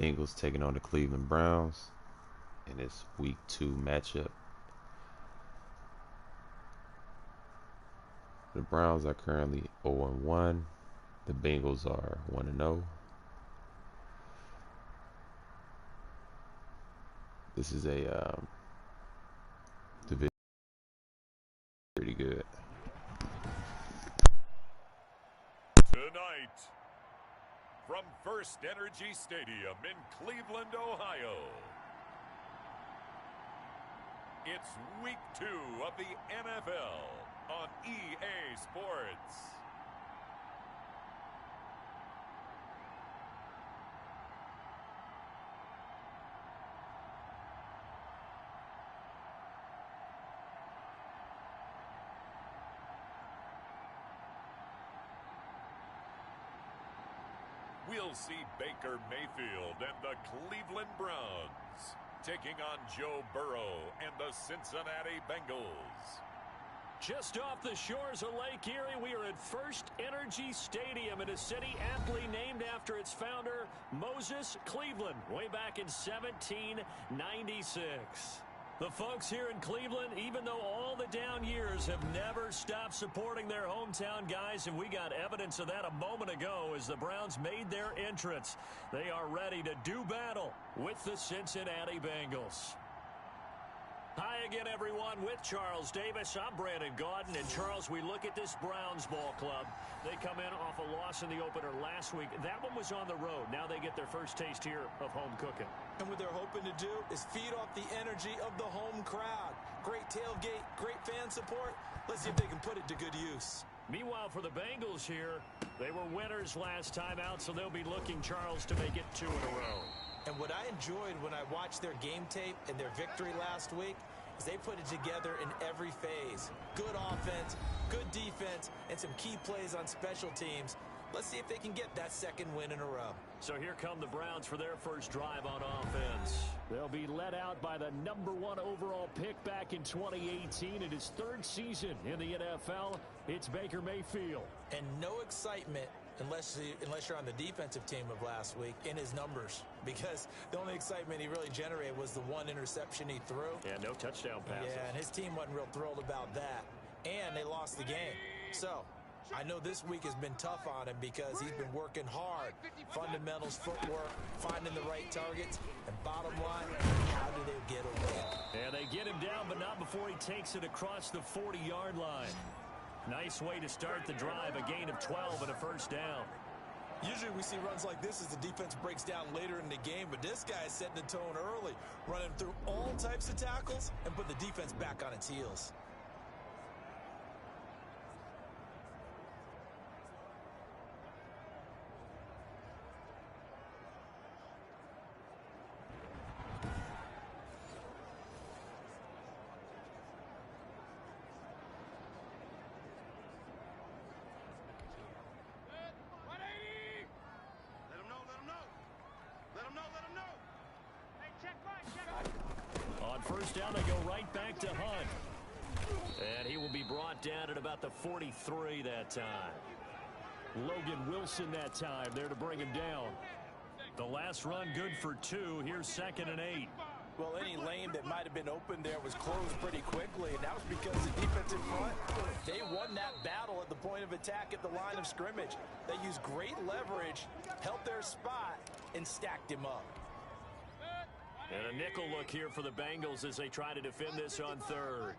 Bengals taking on the Cleveland Browns in this week 2 matchup. The Browns are currently 0-1. The Bengals are 1-0. This is a division pretty good. Tonight, from First Energy Stadium in Cleveland, Ohio, it's week 2 of the NFL on EA Sports. We'll see Baker Mayfield and the Cleveland Browns taking on Joe Burrow and the Cincinnati Bengals. Just off the shores of Lake Erie, we are at First Energy Stadium in a city aptly named after its founder, Moses Cleveland, way back in 1796. The folks here in Cleveland, even though all the down years, have never stopped supporting their hometown guys, and we got evidence of that a moment ago as the Browns made their entrance. They are ready to do battle with the Cincinnati Bengals. Hi again, everyone, with Charles Davis. I'm Brandon Gaudin, and Charles, we look at this Browns ball club. They come in off a loss in the opener last week. That one was on the road. Now they get their first taste here of home cooking. And what they're hoping to do is feed off the energy of the home crowd. Great tailgate, great fan support. Let's see if they can put it to good use. Meanwhile, for the Bengals here, they were winners last time out, so they'll be looking, Charles, to make it 2 in a row. And what I enjoyed when I watched their game tape and their victory last week is they put it together in every phase. Good offense, good defense, and some key plays on special teams. Let's see if they can get that second win in a row. So here come the Browns for their first drive on offense. They'll be led out by the #1 overall pick back in 2018 in his 3rd season in the NFL. It's Baker Mayfield. And no excitement unless you're on the defensive team of last week in his numbers, because the only excitement he really generated was the 1 interception he threw. Yeah, no touchdown passes. Yeah, and his team wasn't real thrilled about that. And they lost the game. So I know this week has been tough on him because he's been working hard. Fundamentals, footwork, finding the right targets, and bottom line, how do they get away? And they get him down, but not before he takes it across the 40-yard line. Nice way to start the drive, a gain of 12 and a first down. Usually we see runs like this as the defense breaks down later in the game, but this guy is setting the tone early, running through all types of tackles and put the defense back on its heels. On first down, they go right back to Hunt. And he will be brought down at about the 43 that time. Logan Wilson that time there to bring him down. The last run good for 2. Here's 2nd and 8. Well, any lane that might have been open there was closed pretty quickly, and that was because the defense in front, they won that battle at the point of attack at the line of scrimmage. They used great leverage, held their spot, and stacked him up. And a nickel look here for the Bengals as they try to defend this on 3rd.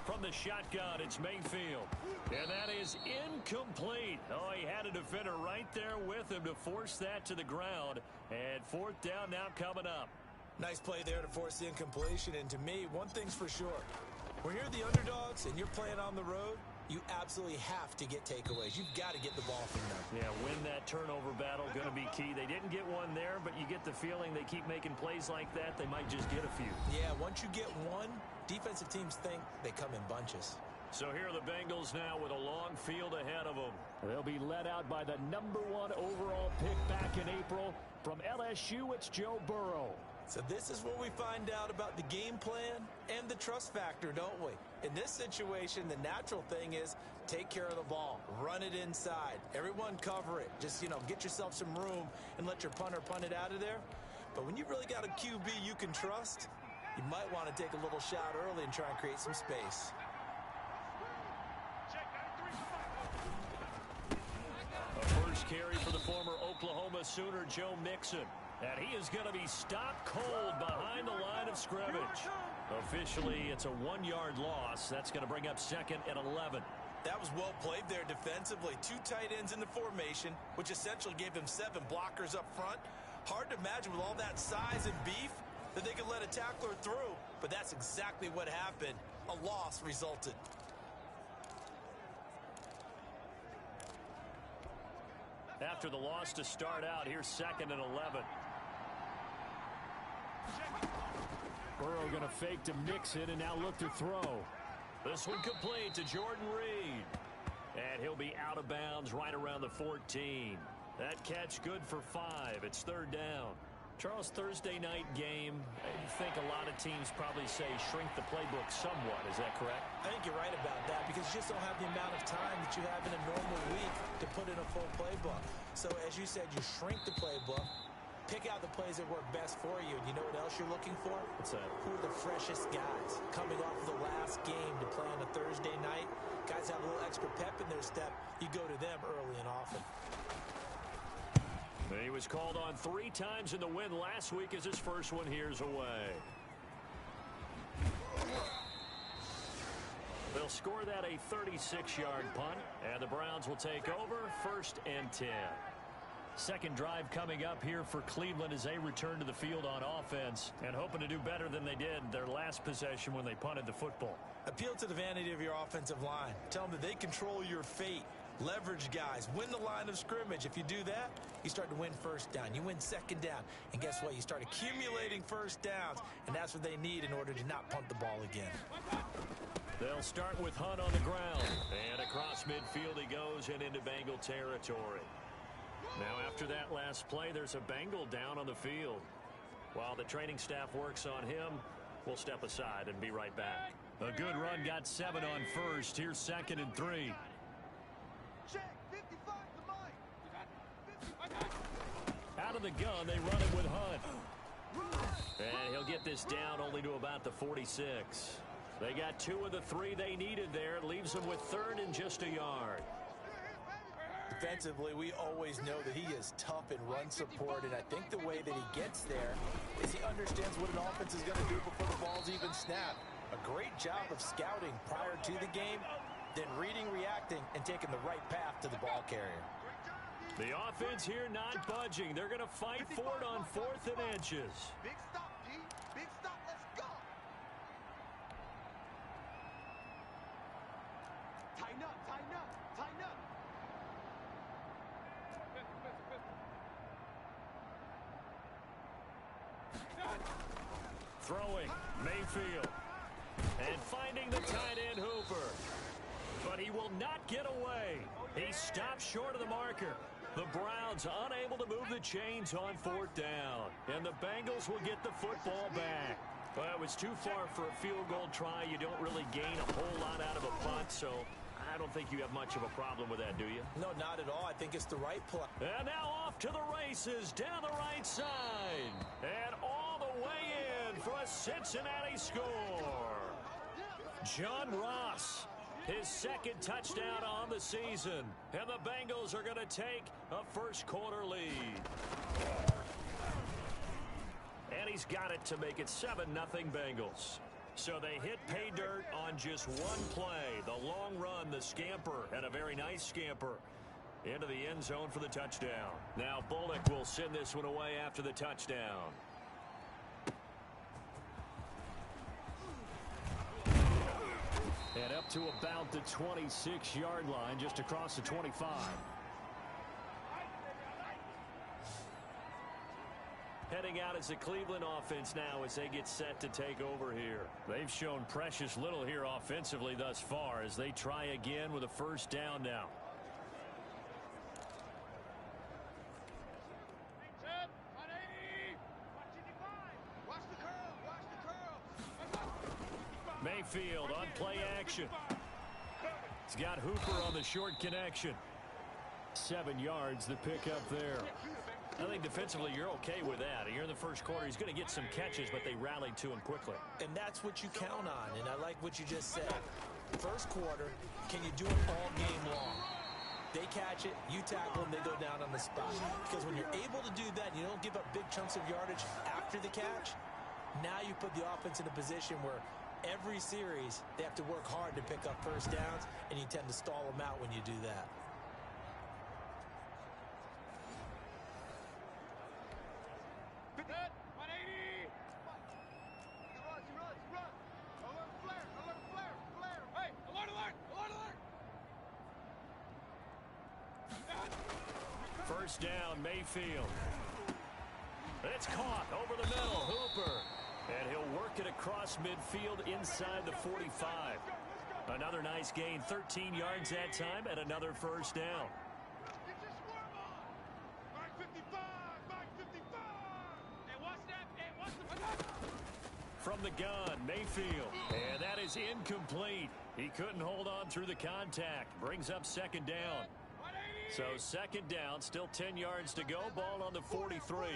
From the shotgun, it's Mayfield. And that is incomplete. Oh, he had a defender right there with him to force that to the ground. And 4th down now coming up. Nice play there to force the incompletion. And to me, one thing's for sure. When you're the underdogs and you're playing on the road, you absolutely have to get takeaways. You've got to get the ball from them. Yeah, win that turnover battle, going to be key. They didn't get one there, but you get the feeling they keep making plays like that, they might just get a few. Yeah, once you get one, defensive teams think they come in bunches. So here are the Bengals now with a long field ahead of them. They'll be led out by the #1 overall pick back in April. From LSU, it's Joe Burrow. So this is where we find out about the game plan and the trust factor, don't we? In this situation, the natural thing is take care of the ball. Run it inside. Everyone cover it. Just, get yourself some room and let your punter punt it out of there. But when you really got a QB you can trust, you might want to take a little shot early and try and create some space. A first carry for the former Oklahoma Sooner, Joe Mixon. And he is going to be stopped cold behind the line of scrimmage. Officially, it's a 1-yard loss. That's going to bring up 2nd and 11. That was well played there defensively. 2 tight ends in the formation, which essentially gave them 7 blockers up front. Hard to imagine with all that size and beef that they could let a tackler through. But that's exactly what happened. A loss resulted. After the loss to start out, here's 2nd and 11. Burrow going to fake to Mixon and now look to throw. This one complete to Jordan Reed. And he'll be out of bounds right around the 14. That catch good for 5. It's 3rd down. Charles, Thursday night game, I think a lot of teams probably say shrink the playbook somewhat. Is that correct? I think you're right about that because you just don't have the amount of time that you have in a normal week to put in a full playbook. So as you said, you shrink the playbook, pick out the plays that work best for you. And you know what else you're looking for? What's that? Who are the freshest guys coming off of the last game to play on a Thursday night? Guys have a little extra pep in their step. You go to them early and often. He was called on 3 times in the win last week as his first one here's away. They'll score that a 36-yard punt, and the Browns will take over 1st and 10. Second drive coming up here for Cleveland as they return to the field on offense and hoping to do better than they did their last possession when they punted the football. Appeal to the vanity of your offensive line. Tell them that they control your fate. Leverage guys. Win the line of scrimmage. If you do that, you start to win 1st down. You win 2nd down. And guess what? You start accumulating 1st downs. And that's what they need in order to not punt the ball again. They'll start with Hunt on the ground. And across midfield he goes and into Bengal territory. Now after that last play, there's a Bengal down on the field. While the training staff works on him, we'll step aside and be right back. A good run got 7 on 1st. Here's 2nd and 3. Out of the gun, they run it with Hunt. And he'll get this down only to about the 46. They got 2 of the 3 they needed there. It leaves them with 3rd and just a yard. Defensively, we always know that he is tough in run support, and I think the way that he gets there is he understands what an offense is going to do before the ball's even snapped. A great job of scouting prior to the game, then reading, reacting, and taking the right path to the ball carrier. The offense here not budging. They're going to fight for it on 4th and inches. Big stop, G. Big stop. Let's go. Tighten up, tighten up, tighten up. Throwing, Mayfield. And finding the tight end Hooper. But he will not get away. He stops short of the marker. The Browns unable to move the chains on 4th down. And the Bengals will get the football back. Well, it was too far for a field goal try. You don't really gain a whole lot out of a punt, so I don't think you have much of a problem with that, do you? No, not at all. I think it's the right play. And now off to the races down the right side. And all the way in for a Cincinnati score. John Ross, his 2nd touchdown on the season. And the Bengals are going to take a first-quarter lead. And he's got it to make it 7-0 Bengals. So they hit pay dirt on just one play. The long run, the scamper, and a very nice scamper into the end zone for the touchdown. Now Bullock will send this one away after the touchdown. And up to about the 26-yard line, just across the 25. Heading out as the Cleveland offense now as they get set to take over here. They've shown precious little here offensively thus far as they try again with a 1st down now. Mayfield on play action. He's got Hooper on the short connection. 7 yards the pickup there. I think defensively you're okay with that. Here in the first quarter, he's going to get some catches, but they rallied to him quickly. And that's what you count on, and I like what you just said. First quarter, can you do it all game long? They catch it, you tackle them, they go down on the spot. Because when you're able to do that, you don't give up big chunks of yardage after the catch, now you put the offense in a position where every series they have to work hard to pick up first downs, and you tend to stall them out when you do that. First down, Mayfield. It's caught over the middle, Hooper. And he'll work it across midfield inside the 45. Another nice gain, 13 yards that time, and another first down. From the gun, Mayfield. And that is incomplete. He couldn't hold on through the contact. Brings up second down. So second down, still 10 yards to go. Ball on the 43.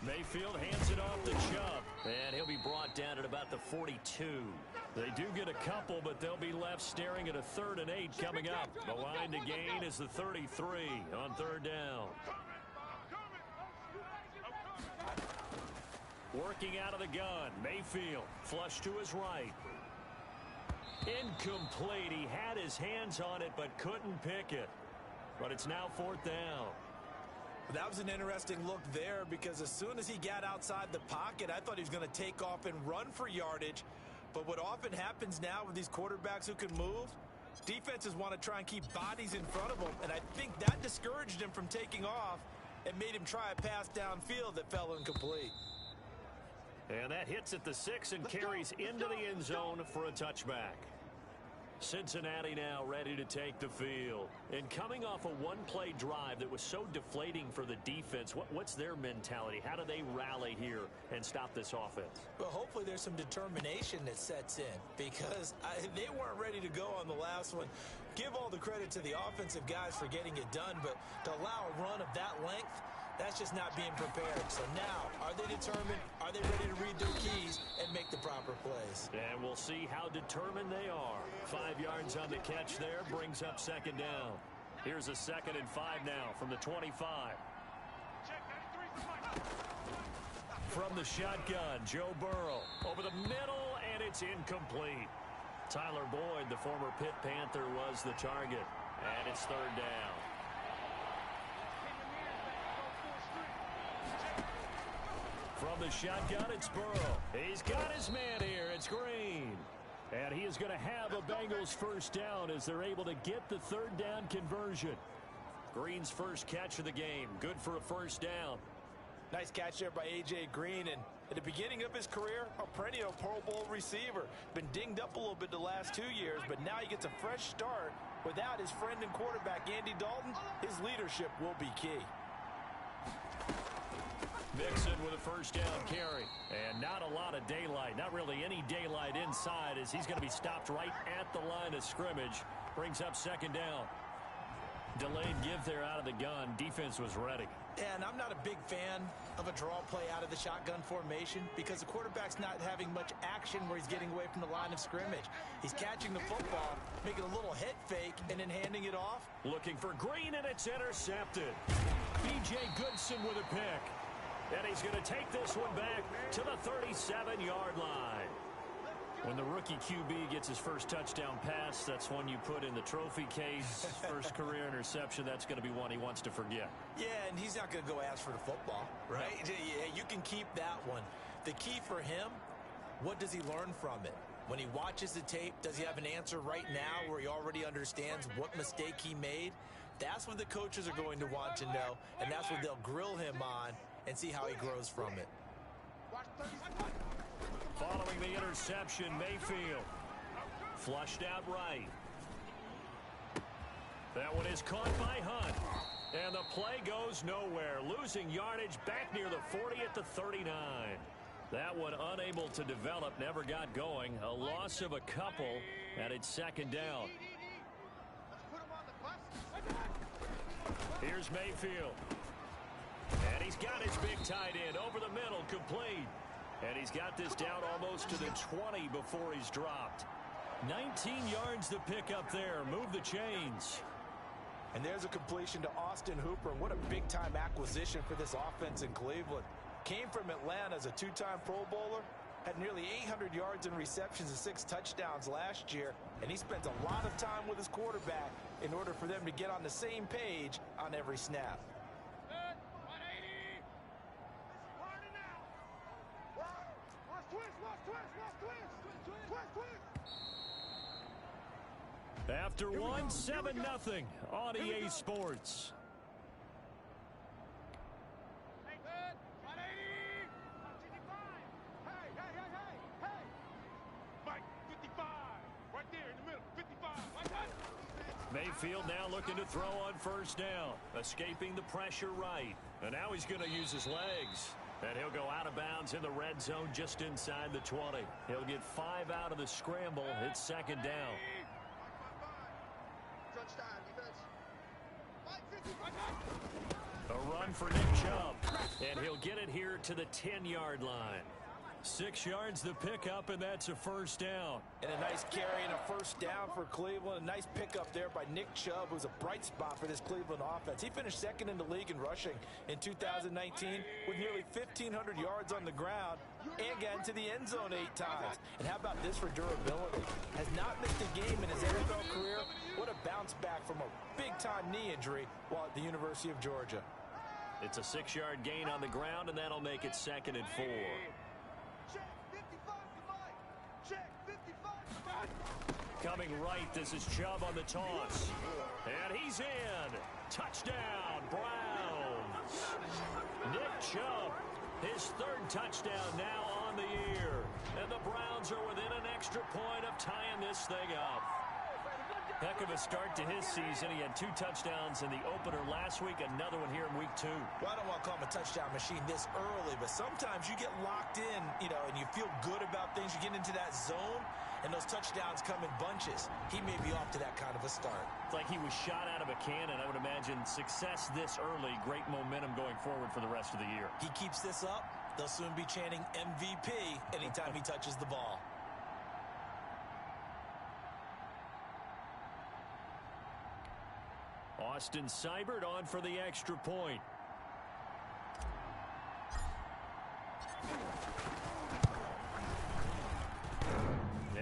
Mayfield hands it off to Chubb. And he'll be brought down at about the 42. They do get a couple, but they'll be left staring at a 3rd and 8 coming up. The line to gain is the 33 on third down. Working out of the gun, Mayfield. Flush to his right. Incomplete. He had his hands on it but couldn't pick it. But it's now 4th down. That was an interesting look there because as soon as he got outside the pocket, I thought he was going to take off and run for yardage. But what often happens now with these quarterbacks who can move, defenses want to try and keep bodies in front of them. And I think that discouraged him from taking off and made him try a pass downfield that fell incomplete. And that hits at the 6 and carries into the end zone for a touchback. Cincinnati now ready to take the field. And coming off a one-play drive that was so deflating for the defense, what's their mentality? How do they rally here and stop this offense? Well, hopefully there's some determination that sets in because they weren't ready to go on the last one. Give all the credit to the offensive guys for getting it done, but to allow a run of that length, that's just not being prepared. So now, are they determined? Are they ready to read their keys and make the proper plays? And we'll see how determined they are. 5 yards on the catch there brings up second down. Here's a 2nd and 5 now from the 25. From the shotgun, Joe Burrow over the middle, and it's incomplete. Tyler Boyd, the former Pitt Panther, was the target. And it's 3rd down. From the shotgun, it's Burrow. He's got his man here. It's Green. And he is going to have a Bengals first down as they're able to get the 3rd down conversion. Green's first catch of the game. Good for a first down. Nice catch there by A.J. Green. And at the beginning of his career, a perennial Pro Bowl receiver. Been dinged up a little bit the last 2 years, but now he gets a fresh start. Without his friend and quarterback, Andy Dalton, his leadership will be key. Mixon with a first down carry. And not a lot of daylight. Not really any daylight inside as he's going to be stopped right at the line of scrimmage. Brings up second down. Delayed give there out of the gun. Defense was ready. And I'm not a big fan of a draw play out of the shotgun formation because the quarterback's not having much action where he's getting away from the line of scrimmage. He's catching the football, making a little head fake, and then handing it off. Looking for Green, and it's intercepted. B.J. Goodson with a pick. And he's going to take this one back to the 37-yard line. When the rookie QB gets his first touchdown pass, that's one you put in the trophy case. First career interception, that's going to be one he wants to forget. Yeah, and he's not going to go ask for the football, right? Yeah, you can keep that one. The key for him, what does he learn from it? When he watches the tape, does he have an answer right now where he already understands what mistake he made? That's what the coaches are going to want to know, and that's what they'll grill him on and see how he grows from it. Following the interception, Mayfield flushed out right. That one is caught by Hunt. And the play goes nowhere. Losing yardage back near the 40 at the 39. That one unable to develop, never got going. A loss of a couple, and it's second down. Here's Mayfield. And he's got his big tight end over the middle, complete. And he's got this down almost to the 20 before he's dropped. 19 yards to pick up there. Move the chains. And there's a completion to Austin Hooper. What a big-time acquisition for this offense in Cleveland. Came from Atlanta as a two-time Pro Bowler. Had nearly 800 yards in receptions and 6 touchdowns last year. And he spent a lot of time with his quarterback in order for them to get on the same page on every snap. After one, 7-0 on EA Sports. Mayfield now looking to throw on first down. Escaping the pressure right. And now he's going to use his legs. And he'll go out of bounds in the red zone just inside the 20. He'll get 5 out of the scramble. It's second down. A run for Nick Chubb. And he'll get it here to the 10-yard line. 6 yards to pick up, and that's a first down. And a nice carry and a first down for Cleveland. A nice pickup there by Nick Chubb, who's a bright spot for this Cleveland offense. He finished second in the league in rushing in 2019 with nearly 1,500 yards on the ground and got into the end zone 8 times. And how about this for durability? Has not missed a game in his NFL career. What a bounce back from a big-time knee injury while at the University of Georgia. It's a 6-yard gain on the ground, and that'll make it 2nd and 4. Coming right, this is Chubb on the toss. And he's in. Touchdown, Browns. Nick Chubb, his 3rd touchdown now on the year. And the Browns are within an extra point of tying this thing up. Heck of a start to his season. He had 2 touchdowns in the opener last week, another one here in week 2. Well, I don't want to call him a touchdown machine this early, but sometimes you get locked in, and you feel good about things. You get into that zone, and those touchdowns come in bunches. He may be off to that kind of a start. It's like he was shot out of a cannon. I would imagine success this early, great momentum going forward for the rest of the year. He keeps this up, they'll soon be chanting MVP anytime he touches the ball. Austin Seibert on for the extra point.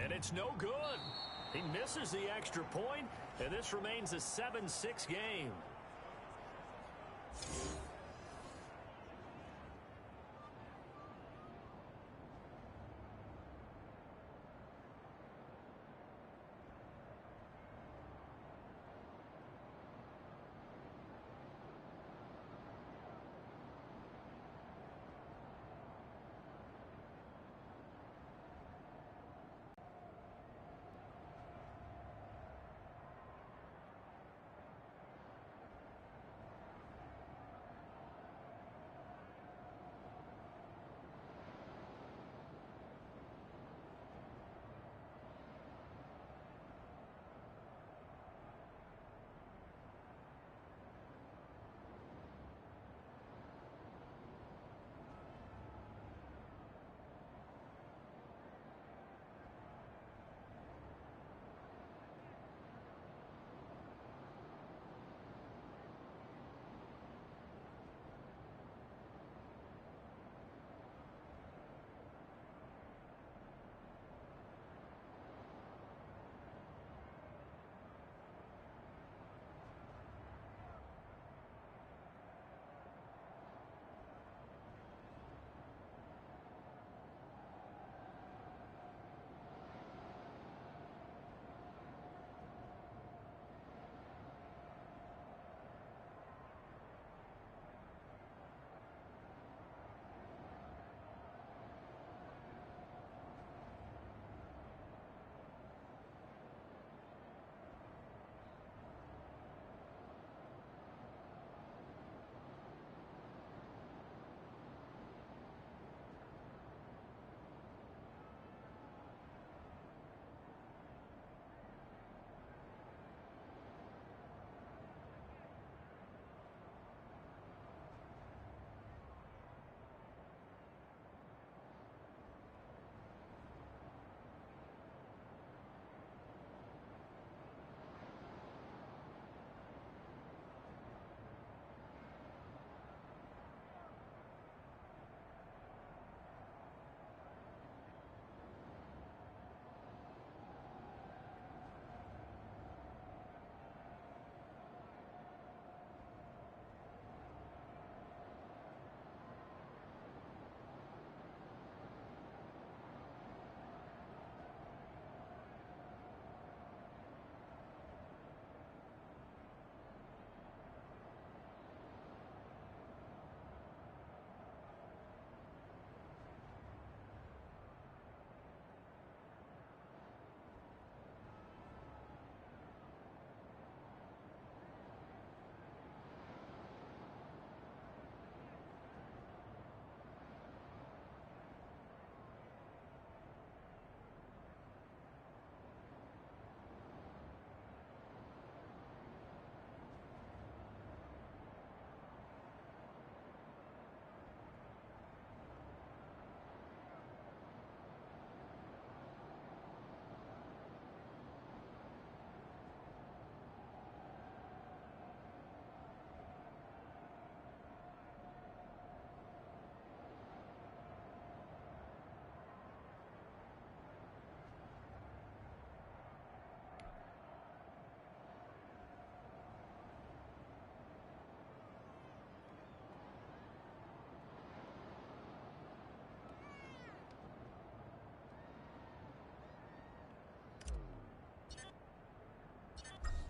And it's no good. He misses the extra point, and this remains a 7-6 game.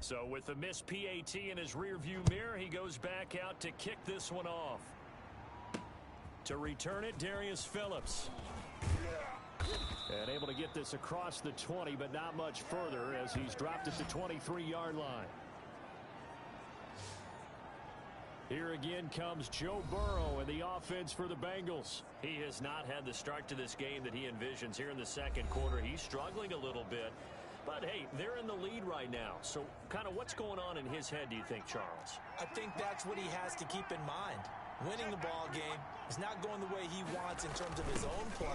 So with the missed PAT in his rearview mirror, he goes back out to kick this one off. To return it, Darius Phillips. And able to get this across the 20, but not much further as he's dropped at the 23-yard line. Here again comes Joe Burrow and the offense for the Bengals. He has not had the start to this game that he envisions here in the second quarter. He's struggling a little bit. But, hey, they're in the lead right now. So kind of what's going on in his head, do you think, Charles? I think that's what he has to keep in mind. Winning the ball game is not going the way he wants in terms of his own play.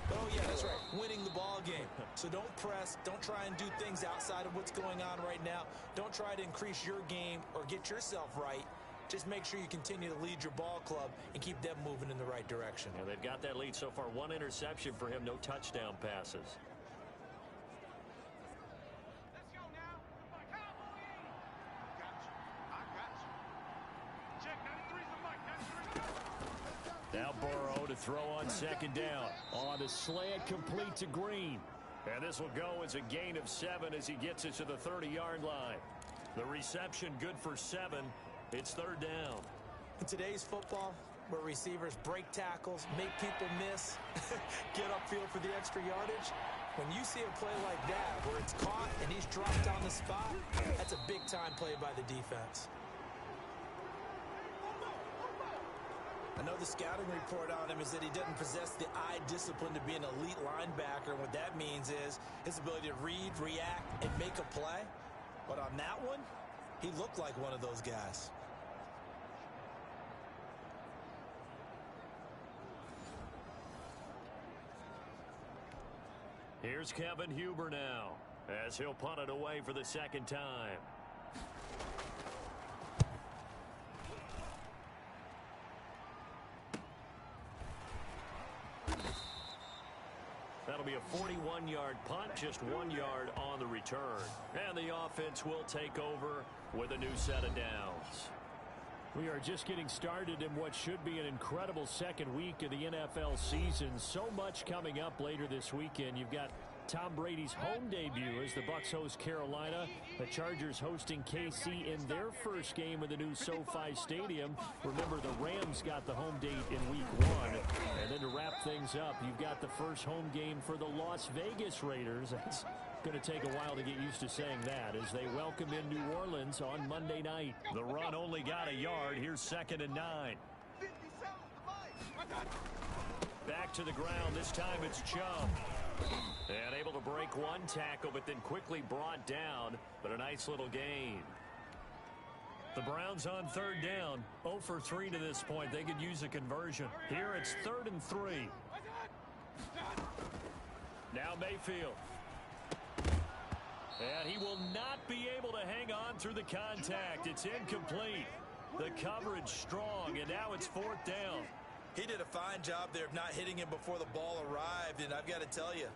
But, oh, yeah, that's right, winning the ball game. So don't press. Don't try and do things outside of what's going on right now. Don't try to increase your game or get yourself right. Just make sure you continue to lead your ball club and keep them moving in the right direction. Yeah, they've got that lead so far. One interception for him, no touchdown passes. Let's go now. My Cowboy. I got you. Check 93's the mic. 93's Now Burrow to throw on second down. On a slant complete to Green. And this will go as a gain of 7 as he gets it to the 30-yard line. The reception good for 7. It's third down. In today's football, where receivers break tackles, make people miss, get upfield for the extra yardage, when you see a play like that where it's caught and he's dropped on the spot, that's a big-time play by the defense. I know the scouting report on him is that he doesn't possess the eye discipline to be an elite linebacker. And what that means is his ability to read, react, and make a play. But on that one, he looked like one of those guys. Here's Kevin Huber now as he'll punt it away for the second time. That'll be a 41-yard punt, just 1 yard on the return. And the offense will take over with a new set of downs. We are just getting started in what should be an incredible second week of the NFL season. So much coming up later this weekend. You've got Tom Brady's home debut as the Bucs host Carolina. The Chargers hosting KC in their first game of the new SoFi Stadium. Remember, the Rams got the home date in week 1. And then to wrap things up, you've got the first home game for the Las Vegas Raiders. That's going to take a while to get used to saying that as they welcome in New Orleans on Monday night. The run only got a yard. Here's 2nd and 9. 57's the mic. Back to the ground. This time it's Chubb. And able to break one tackle, but then quickly brought down. But a nice little gain. The Browns on third down. 0 for 3 to this point. They could use a conversion. Here it's 3rd and 3. Now Mayfield. And he will not be able to hang on through the contact. It's incomplete. The coverage strong, and now it's 4th down. He did a fine job there of not hitting him before the ball arrived, and I've got to tell you,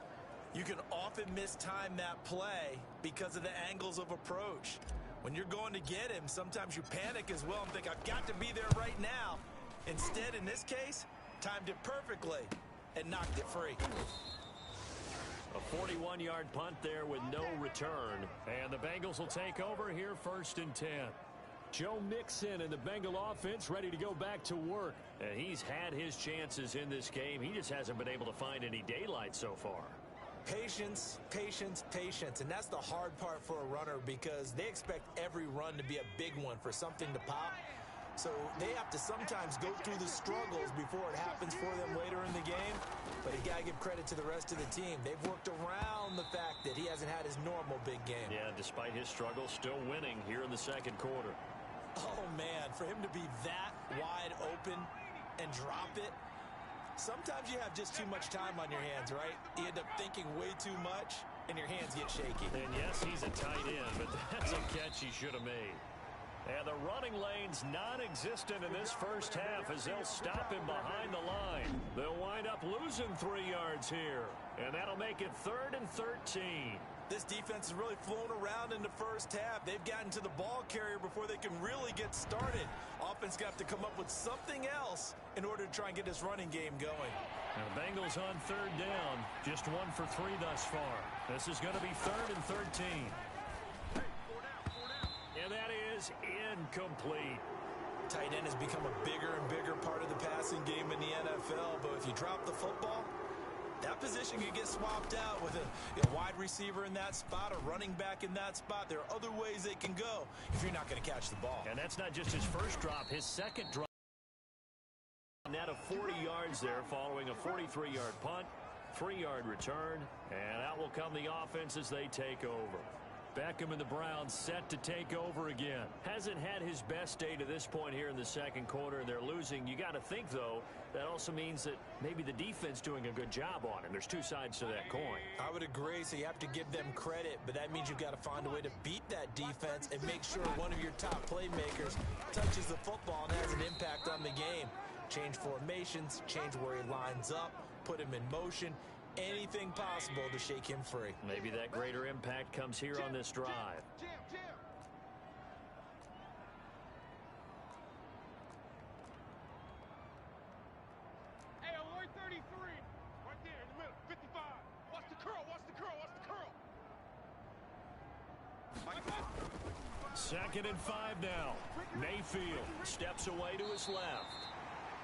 you can often mistime that play because of the angles of approach. When you're going to get him, sometimes you panic as well and think, I've got to be there right now. Instead, in this case, timed it perfectly and knocked it free. A 41-yard punt there with no return. And the Bengals will take over here 1st and 10. Joe Mixon and the Bengal offense ready to go back to work. And he's had his chances in this game. He just hasn't been able to find any daylight so far. Patience, patience, patience. And that's the hard part for a runner because they expect every run to be a big one for something to pop. So they have to sometimes go through the struggles before it happens for them later in the game. But you got to give credit to the rest of the team. They've worked around the fact that he hasn't had his normal big game. Yeah, despite his struggles, still winning here in the second quarter. Oh, man, for him to be that wide open and drop it, sometimes you have just too much time on your hands, right? You end up thinking way too much, and your hands get shaky. And yes, he's a tight end, but that's a catch he should have made. And the running lane's non-existent in this first half as they'll stop him behind the line. They'll wind up losing 3 yards here, and that'll make it 3rd and 13. This defense has really flown around in the first half. They've gotten to the ball carrier before they can really get started. Offense got to come up with something else in order to try and get this running game going. Now the Bengals on third down, just 1 for 3 thus far. This is going to be 3rd and 13. and complete. Tight end has become a bigger and bigger part of the passing game in the NFL, but if you drop the football, that position could get swapped out with a wide receiver in that spot, a running back in that spot. There are other ways they can go if you're not going to catch the ball. And that's not just his first drop, his second drop. Net of 40 yards there following a 43-yard punt, 3-yard return, and out will come the offense as they take over. Beckham and the Browns set to take over again. Hasn't had his best day to this point here in the second quarter, and they're losing. You got to think, though, that also means that maybe the defense doing a good job on him. There's two sides to that coin. I would agree, so you have to give them credit, but that means you've got to find a way to beat that defense and make sure one of your top playmakers touches the football and has an impact on the game. Change formations, change where he lines up, put him in motion. Anything possible to shake him free. Maybe that greater impact comes here on this drive. Jam. Hey, alert 33. Right there in the middle. 55. Watch the curl. Second and 5 now. Mayfield steps away to his left.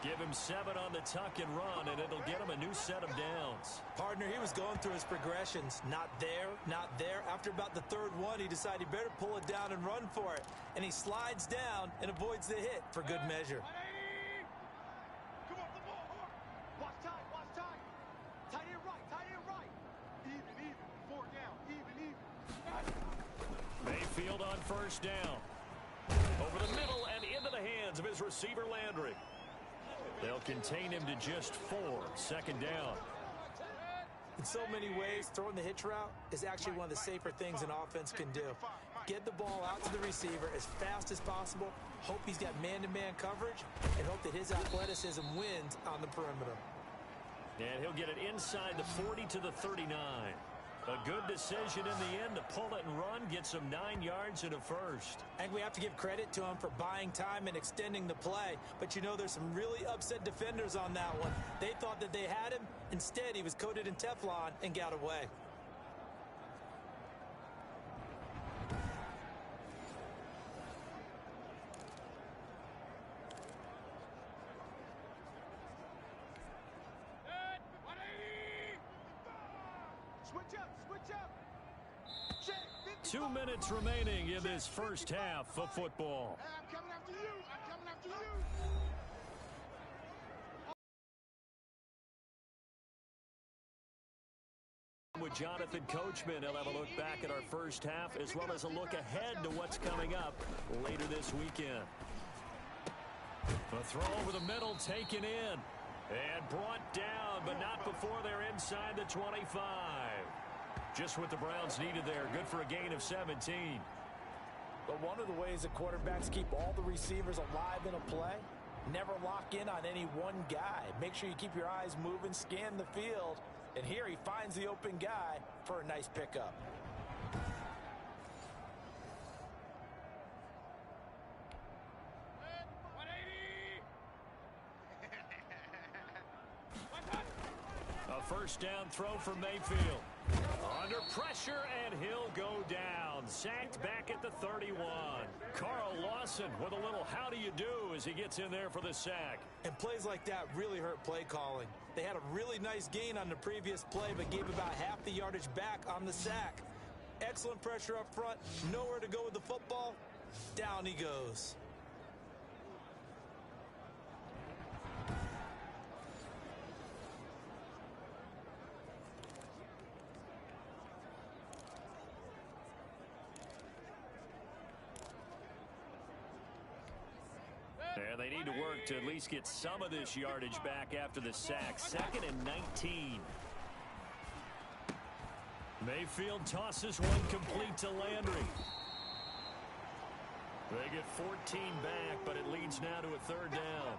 Give him 7 on the tuck and run, and it'll get him a new set of downs. Partner, he was going through his progressions. Not there, not there. After about the third one, he decided he better pull it down and run for it. And he slides down and avoids the hit for good measure. Come off the ball hard. Watch time. Tight end right. Even. 4 down. Even. Mayfield on first down. Over the middle and into the hands of his receiver, Landry. They'll contain him to just 4. Second down. In so many ways, throwing the hitch route is actually one of the safer things an offense can do. Get the ball out to the receiver as fast as possible, hope he's got man-to-man coverage, and hope that his athleticism wins on the perimeter. And he'll get it inside the 40 to the 39. A good decision in the end to pull it and run, gets him 9 yards and a first. And we have to give credit to him for buying time and extending the play. But you know, there's some really upset defenders on that one. They thought that they had him. Instead, he was coated in Teflon and got away. Switch up. Check. 2 minutes remaining in this first half of football. Hey, I'm coming after you. With Jonathan Coachman, he'll have a look back at our first half as well as a look ahead to what's coming up later this weekend. A throw over the middle taken in and brought down, but not before they're inside the 25. Just what the Browns needed there. Good for a gain of 17. But one of the ways that quarterbacks keep all the receivers alive in a play, never lock in on any one guy. Make sure you keep your eyes moving, scan the field, and here he finds the open guy for a nice pickup. A first down throw for Mayfield. Under pressure, and he'll go down. Sacked back at the 31. Carl Lawson with a little how do you do as he gets in there for the sack. And plays like that really hurt play calling. They had a really nice gain on the previous play, but gave about half the yardage back on the sack. Excellent pressure up front. Nowhere to go with the football. Down he goes. And they need to work to at least get some of this yardage back after the sack. 2nd and 19. Mayfield tosses one complete to Landry. They get 14 back, but it leads now to a 3rd down.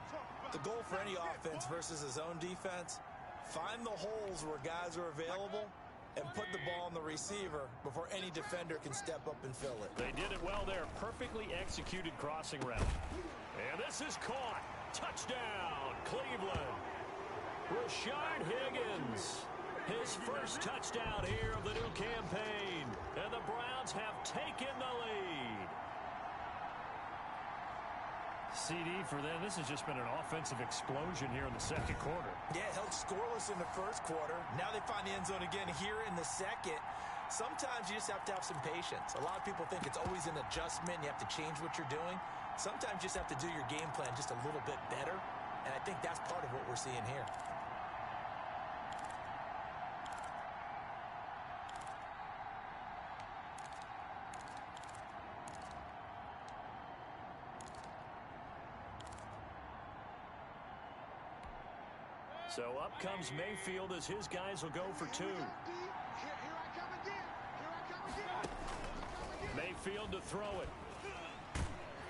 The goal for any offense versus his own defense, find the holes where guys are available and put the ball on the receiver before any defender can step up and fill it. They did it well there. Perfectly executed crossing route. And this is caught. Touchdown, Cleveland. Rashard Higgins. His first touchdown here of the new campaign. And the Browns have taken the lead. CD for them. This has just been an offensive explosion here in the second quarter. Yeah, held scoreless in the first quarter. Now they find the end zone again here in the second. Sometimes you just have to have some patience. A lot of people think it's always an adjustment. You have to change what you're doing. Sometimes you just have to do your game plan just a little bit better. And I think that's part of what we're seeing here. So up comes Mayfield as his guys will go for two. Here I come again. Here I come again. Mayfield to throw it.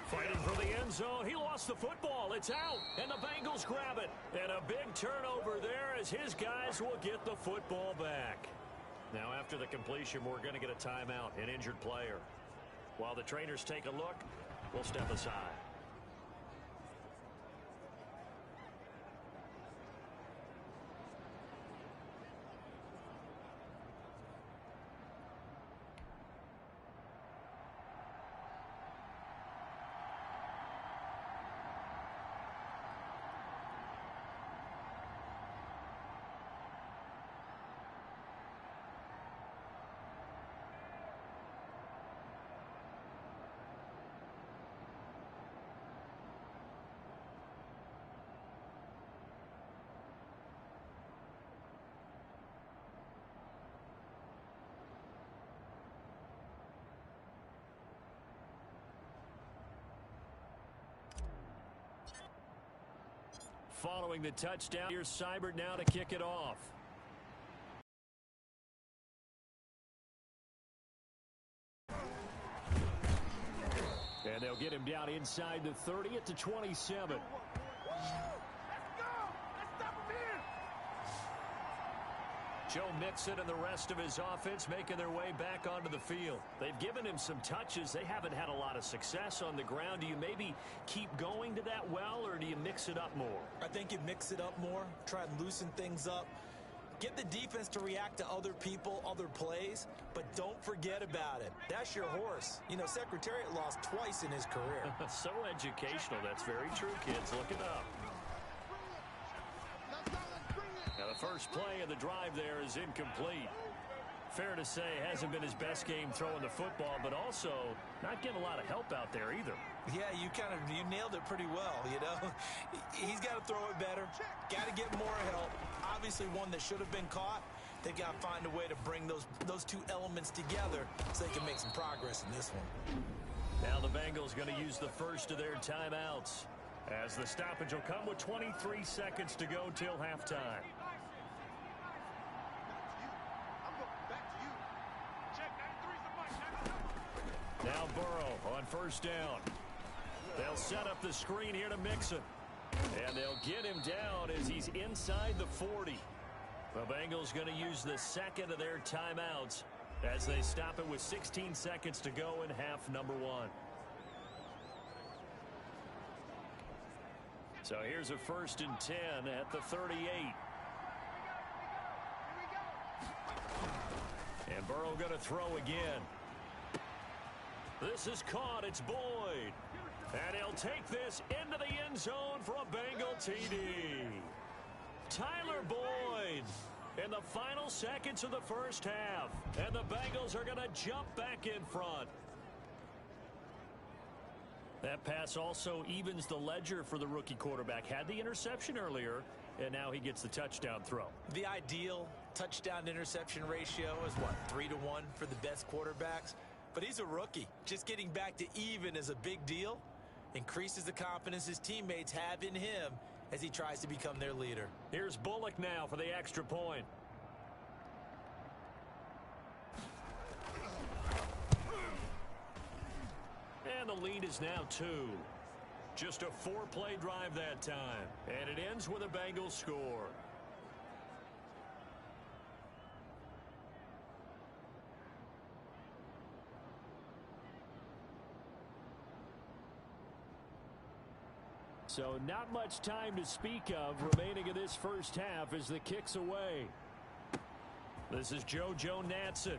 Fighting for the end zone. He lost the football. It's out. And the Bengals grab it. And a big turnover there as his guys will get the football back. Now after the completion, we're going to get a timeout, an injured player. While the trainers take a look, we'll step aside. Following the touchdown, here's Seibert now to kick it off. And they'll get him down inside the 30 at the 27. Joe Mixon and the rest of his offense making their way back onto the field. They've given him some touches. They haven't had a lot of success on the ground. Do you maybe keep going to that well, or do you mix it up more? I think you mix it up more, try and loosen things up. Get the defense to react to other people, other plays, but don't forget about it. That's your horse. You know, Secretariat lost twice in his career. So educational. That's very true, kids. Look it up. Now, the first play of the drive there is incomplete. Fair to say, hasn't been his best game throwing the football, but also not getting a lot of help out there either. Yeah, you nailed it pretty well, you know. He's got to throw it better. Got to get more help. Obviously one that should have been caught. They got to find a way to bring those two elements together so they can make some progress in this one. Now the Bengals going to use the first of their timeouts, as the stoppage will come with 23 seconds to go till halftime. Now Burrow on first down. They'll set up the screen here to Mixon. And they'll get him down as he's inside the 40. The Bengals going to use the second of their timeouts as they stop it with 16 seconds to go in half number one. So here's a 1st and 10 at the 38. And Burrow going to throw again. This is caught. It's Boyd. And he'll take this into the end zone for a Bengal TD. Tyler Boyd in the final seconds of the first half. And the Bengals are going to jump back in front. That pass also evens the ledger for the rookie quarterback. Had the interception earlier, and now he gets the touchdown throw. The ideal touchdown-interception ratio is, what, 3-1 for the best quarterbacks? But he's a rookie. Just getting back to even is a big deal. Increases the confidence his teammates have in him as he tries to become their leader. Here's Bullock now for the extra point. And the lead is now 2. Just a 4-play drive that time. And it ends with a Bengals score. So not much time to speak of remaining in this first half as the kick's away. This is Joe Natson.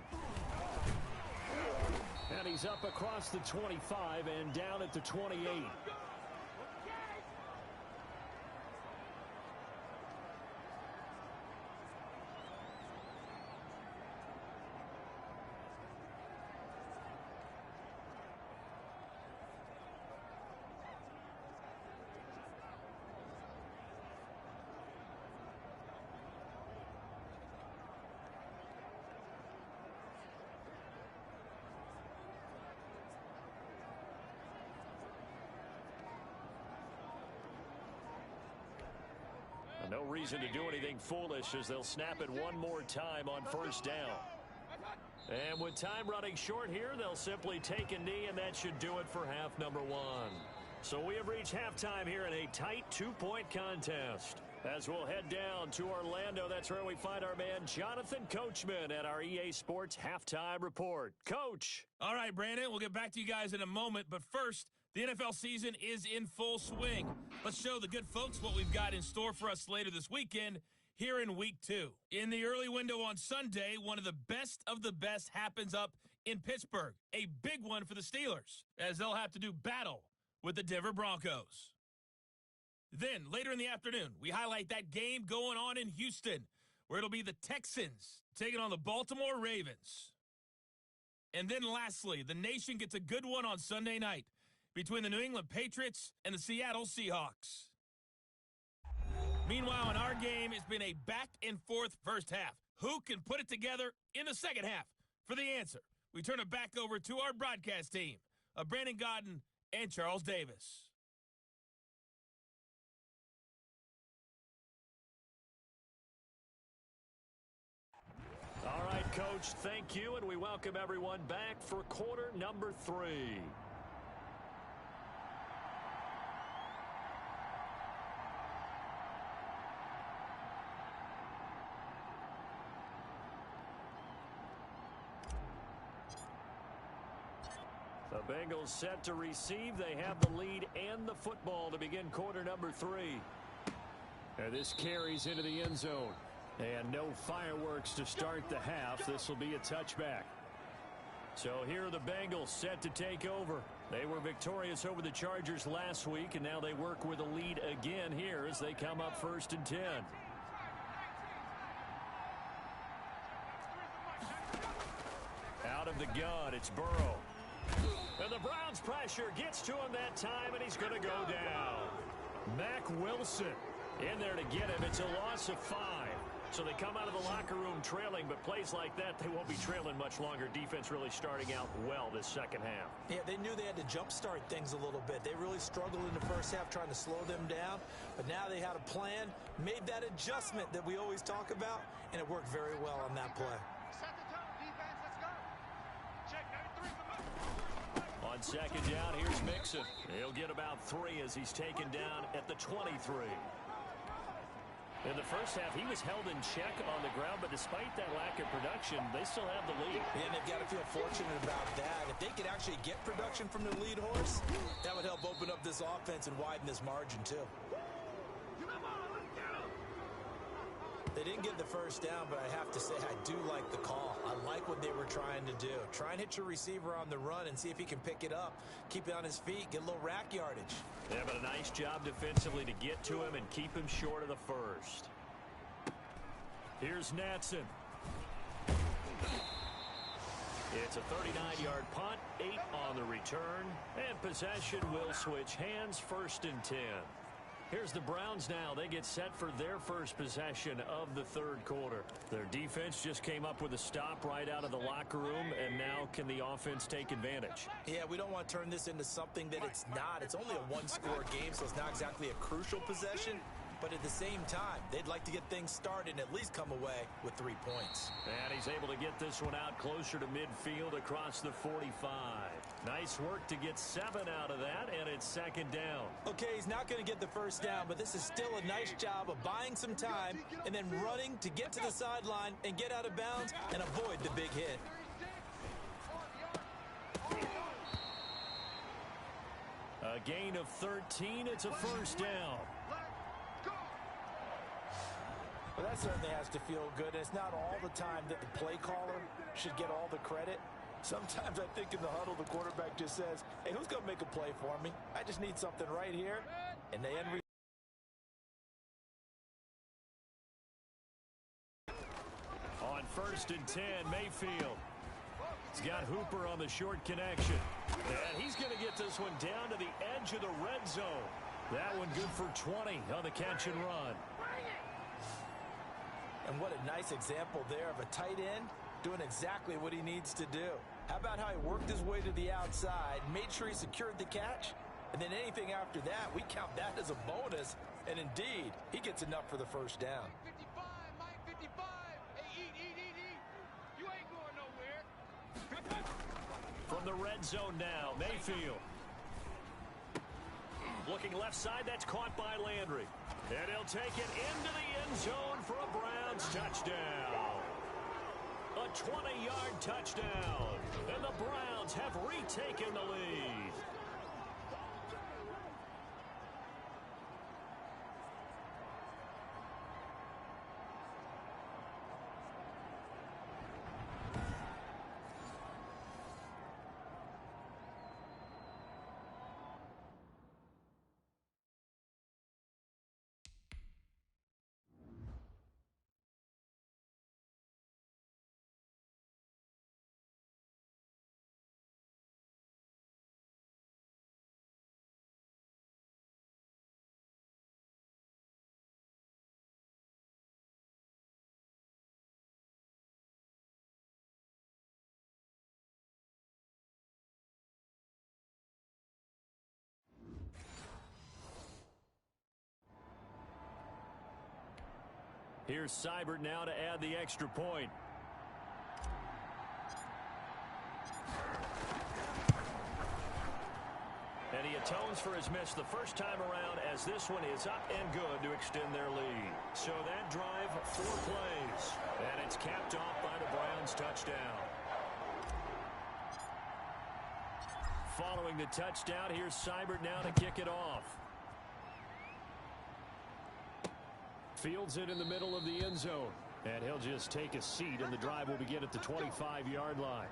And he's up across the 25 and down at the 28. No reason to do anything foolish as they'll snap it one more time on first down. And with time running short here, they'll simply take a knee, and that should do it for half number one. So we have reached halftime here in a tight 2-point contest. As we'll head down to Orlando, that's where we find our man Jonathan Coachman at our EA Sports Halftime Report. Coach. All right, Brandon, we'll get back to you guys in a moment, but first, the NFL season is in full swing. Let's show the good folks what we've got in store for us later this weekend here in week 2. In the early window on Sunday, one of the best happens up in Pittsburgh. A big one for the Steelers, as they'll have to do battle with the Denver Broncos. Then, later in the afternoon, we highlight that game going on in Houston, where it'll be the Texans taking on the Baltimore Ravens. And then lastly, the nation gets a good one on Sunday night between the New England Patriots and the Seattle Seahawks. Meanwhile, in our game, it's been a back-and-forth first half. Who can put it together in the second half? For the answer, we turn it back over to our broadcast team of Brandon Godden and Charles Davis. All right, Coach, thank you, and we welcome everyone back for quarter number 3. The Bengals set to receive. They have the lead and the football to begin quarter number 3. And this carries into the end zone. And no fireworks to start the half. This will be a touchback. So here are the Bengals set to take over. They were victorious over the Chargers last week, and now they work with a lead again here as they come up 1st and 10. Out of the gun, it's Burrow. And the Browns pressure gets to him that time, and he's going to go down. Mack Wilson in there to get him. It's a loss of 5. So they come out of the locker room trailing, but plays like that, they won't be trailing much longer. Defense really starting out well this second half. Yeah, they knew they had to jumpstart things a little bit. They really struggled in the first half trying to slow them down, but now they had a plan, made that adjustment that we always talk about, and it worked very well on that play. Set the tone, defense. Let's go. Check 93. On second down, here's Mixon. He'll get about 3 as he's taken down at the 23. In the first half, he was held in check on the ground, but despite that lack of production, they still have the lead. And they've got to feel fortunate about that. If they could actually get production from the lead horse, that would help open up this offense and widen this margin, too. They didn't get the first down, but I have to say I do like the call. I like what they were trying to do. Try and hit your receiver on the run and see if he can pick it up, keep it on his feet, get a little rack yardage. Yeah, but a nice job defensively to get to him and keep him short of the first. Here's Natson. It's a 39-yard punt, 8 on the return, and possession will switch hands, 1st and 10. Here's the Browns now. They get set for their first possession of the third quarter. Their defense just came up with a stop right out of the locker room, and now can the offense take advantage? Yeah, we don't want to turn this into something that it's not. It's only a one-score game, so it's not exactly a crucial possession. But at the same time, they'd like to get things started and at least come away with 3 points. And he's able to get this one out closer to midfield across the 45. Nice work to get 7 out of that, and it's second down. Okay, he's not going to get the first down, but this is still a nice job of buying some time and then running to get to the sideline and get out of bounds and avoid the big hit. A gain of 13. It's a first down. Well, that certainly has to feel good. And it's not all the time that the play caller should get all the credit. Sometimes I think in the huddle, the quarterback just says, hey, who's going to make a play for me? I just need something right here. And they end. On 1st and 10, Mayfield. He's got Hooper on the short connection. And he's going to get this one down to the edge of the red zone. That one good for 20 on the catch and run. And what a nice example there of a tight end doing exactly what he needs to do. How about how he worked his way to the outside, made sure he secured the catch, and then anything after that, we count that as a bonus. And indeed, he gets enough for the first down. 55, Mike 55. Hey, eat. You ain't going nowhere. From the red zone now, Mayfield. Looking left side, that's caught by Landry. And he'll take it into the end zone for a Browns touchdown. A 20-yard touchdown. And the Browns have retaken the lead. Here's Seibert now to add the extra point. And he atones for his miss the first time around, as this one is up and good to extend their lead. So that drive, 4 plays. And it's capped off by the Browns touchdown. Following the touchdown, here's Seibert now to kick it off. Fields it in the middle of the end zone. And he'll just take a seat, and the drive will begin at the 25-yard line.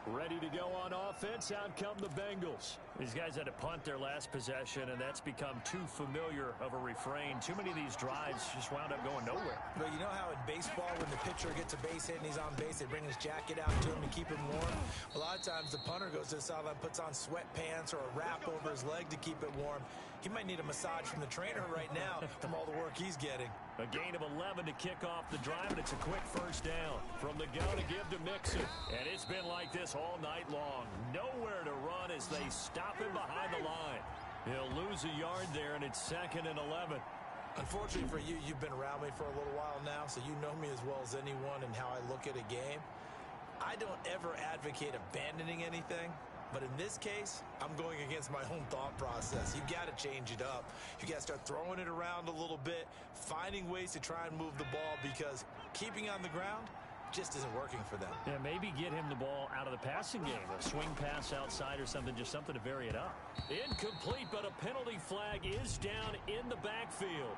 Ready to go on offense. Out come the Bengals. These guys had to punt their last possession, and that's become too familiar of a refrain. Too many of these drives just wound up going nowhere. But you know how in baseball, when the pitcher gets a base hit and he's on base, they bring his jacket out to him to keep him warm? A lot of times the punter goes to the sideline, puts on sweatpants or a wrap over his leg to keep it warm. He might need a massage from the trainer right now from all the work he's getting. A gain of 11 to kick off the drive, and it's a quick first down. From the gun to give to Mixon. And it's been like this all night long. Nowhere to run as they stop him behind the line. He'll lose a yard there, and it's 2nd and 11. Unfortunately for you, you've been around me for a little while now, so you know me as well as anyone and how I look at a game. I don't ever advocate abandoning anything. But in this case, I'm going against my own thought process. You've got to change it up. You got to start throwing it around a little bit, finding ways to try and move the ball, because keeping on the ground just isn't working for them. Yeah, maybe get him the ball out of the passing game. A swing pass outside or something, just something to vary it up. Incomplete, but a penalty flag is down in the backfield.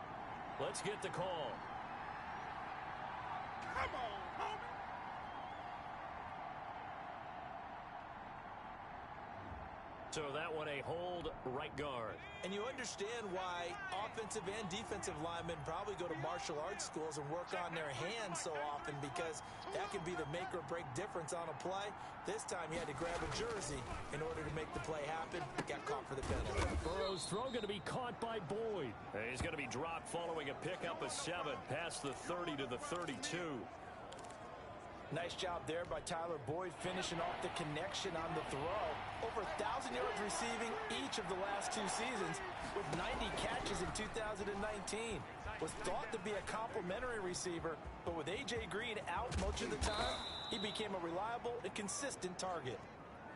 Let's get the call. Come on, homie. So that one a hold right guard. And you understand why offensive and defensive linemen probably go to martial arts schools and work on their hands so often, because that can be the make or break difference on a play. This time he had to grab a jersey in order to make the play happen. Got caught for the penalty. Burrow's throw going to be caught by Boyd. He's going to be dropped following a pickup of 7 past the 30 to the 32. Nice job there by Tyler Boyd, finishing off the connection on the throw. Over 1,000 yards receiving each of the last 2 seasons, with 90 catches in 2019. Was thought to be a complimentary receiver, but with A.J. Green out much of the time, he became a reliable and consistent target.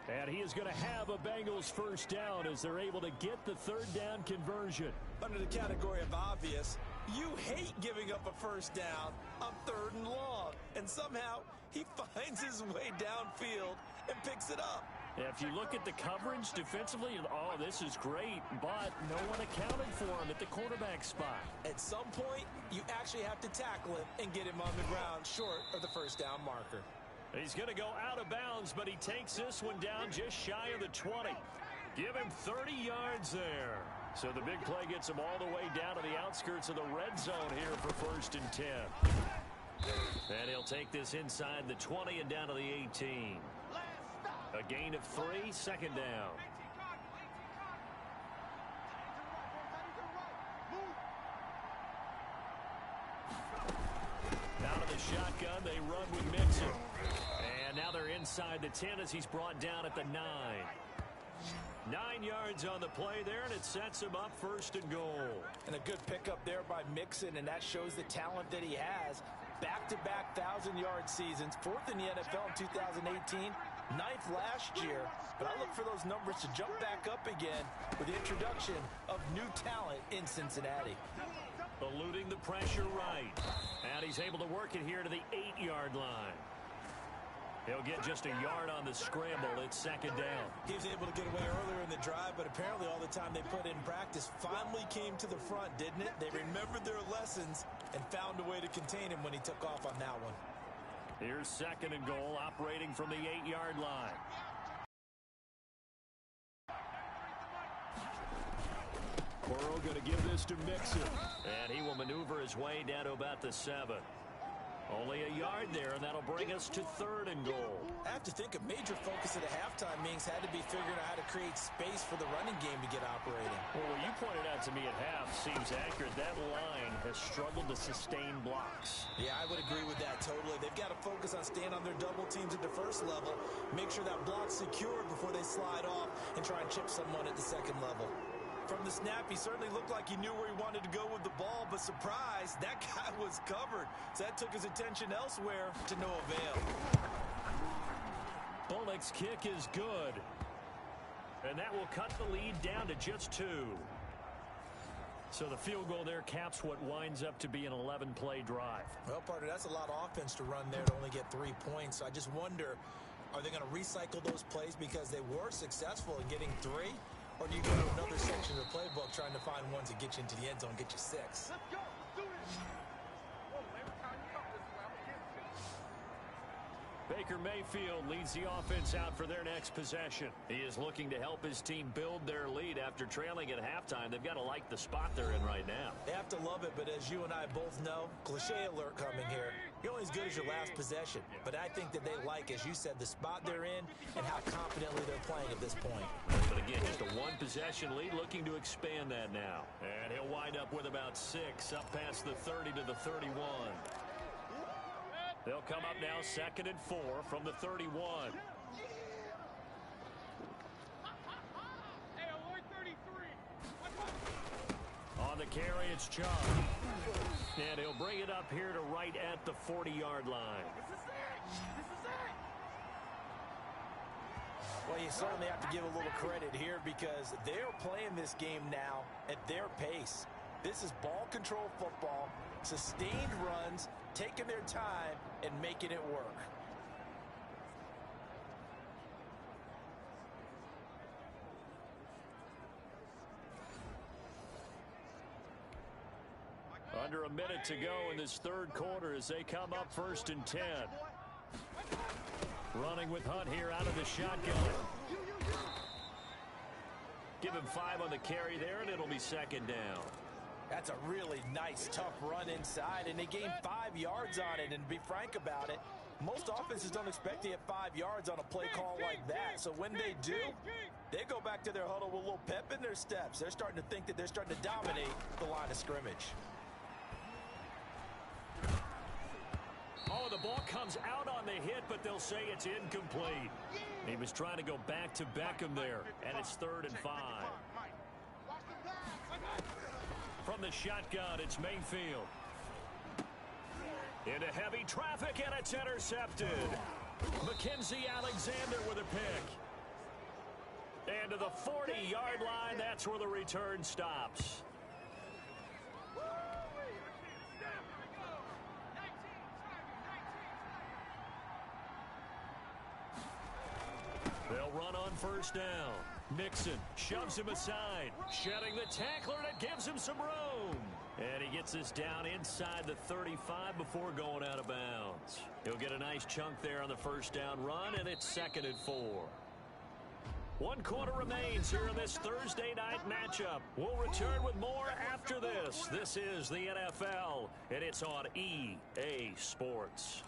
And he is going to have a Bengals first down as they're able to get the 3rd down conversion. Under the category of obvious, you hate giving up a first down on 3rd and long. And somehow, he finds his way downfield and picks it up. If you look at the coverage defensively, oh, this is great, but no one accounted for him at the quarterback spot. At some point, you actually have to tackle him and get him on the ground short of the first down marker. He's going to go out of bounds, but he takes this one down just shy of the 20. Give him 30 yards there. So the big play gets him all the way down to the outskirts of the red zone here for 1st and 10. And he'll take this inside the 20 and down to the 18. A gain of 3, 2nd down. Out of the shotgun, they run with Mixon. And now they're inside the 10 as he's brought down at the 9. 9 yards on the play there, and it sets him up 1st and goal. And a good pickup there by Mixon, and that shows the talent that he has. Back-to-back 1,000-yard seasons, 4th in the NFL in 2018, 9th last year. But I look for those numbers to jump back up again with the introduction of new talent in Cincinnati. Eluding the pressure right. And he's able to work it here to the 8-yard line. He'll get just a yard on the scramble. It's 2nd down. He was able to get away earlier in the drive, but apparently all the time they put in practice finally came to the front, didn't it? They remembered their lessons and found a way to contain him when he took off on that one. Here's 2nd and goal, operating from the 8-yard line. Burrow going to give this to Mixon. And he will maneuver his way down to about the 7. Only a yard there, and that'll bring us to 3rd and goal. I have to think a major focus at the halftime meetings had to be figuring out how to create space for the running game to get operating. Well, what you pointed out to me at half seems accurate. That line has struggled to sustain blocks. Yeah, I would agree with that totally. They've got to focus on staying on their double teams at the 1st level, make sure that block's secured before they slide off and try and chip someone at the 2nd level. From the snap, he certainly looked like he knew where he wanted to go with the ball, but surprise, that guy was covered. So that took his attention elsewhere to no avail. Bullock's kick is good. And that will cut the lead down to just 2. So the field goal there caps what winds up to be an 11-play drive. Well, partner, that's a lot of offense to run there to only get 3 points. So I just wonder, are they going to recycle those plays because they were successful in getting 3? Or do you go to another section of the playbook trying to find ones that get you into the end zone, get you 6? Let's go. Let's do this. Whoa, every time you come this way, I'm going to get you. Baker Mayfield leads the offense out for their next possession. He is looking to help his team build their lead after trailing at halftime. They've got to like the spot they're in right now. They have to love it, but as you and I both know, cliche alert coming here. You're only as good as your last possession. But I think that they like, as you said, the spot they're in and how confidently they're playing at this point. But again, just a 1-possession lead, looking to expand that now. And he'll wind up with about 6, up past the 30 to the 31. They'll come up now 2nd and 4 from the 31. Hey, avoid 33. On the carry, it's Chubb. And he'll bring it up here to right at the 40-yard line. This is it. This is it. Well, you certainly have to give a little credit here because they're playing this game now at their pace. This is ball control football, sustained runs, taking their time and making it work. Under a minute to go in this 3rd quarter as they come up 1st and 10. Running with Hunt here out of the shotgun. Give him 5 on the carry there, and it'll be 2nd down. That's a really nice, tough run inside, and they gained 5 yards on it. And to be frank about it, most offenses don't expect to get 5 yards on a play call like that. So when they do, they go back to their huddle with a little pep in their steps. They're starting to think that they're starting to dominate the line of scrimmage. Oh, the ball comes out on the hit, but they'll say it's incomplete. He was trying to go back to Beckham there, and it's 3rd and 5. From the shotgun, it's Mayfield. Into heavy traffic, and it's intercepted. Mackenzie Alexander with a pick. And to the 40-yard line, that's where the return stops. They'll run on 1st down. Mixon shoves him aside, shedding the tackler, and it gives him some room. And he gets this down inside the 35 before going out of bounds. He'll get a nice chunk there on the 1st down run, and it's 2nd and 4. 1 quarter remains here in this Thursday night matchup. We'll return with more after this. This is the NFL, and it's on EA Sports.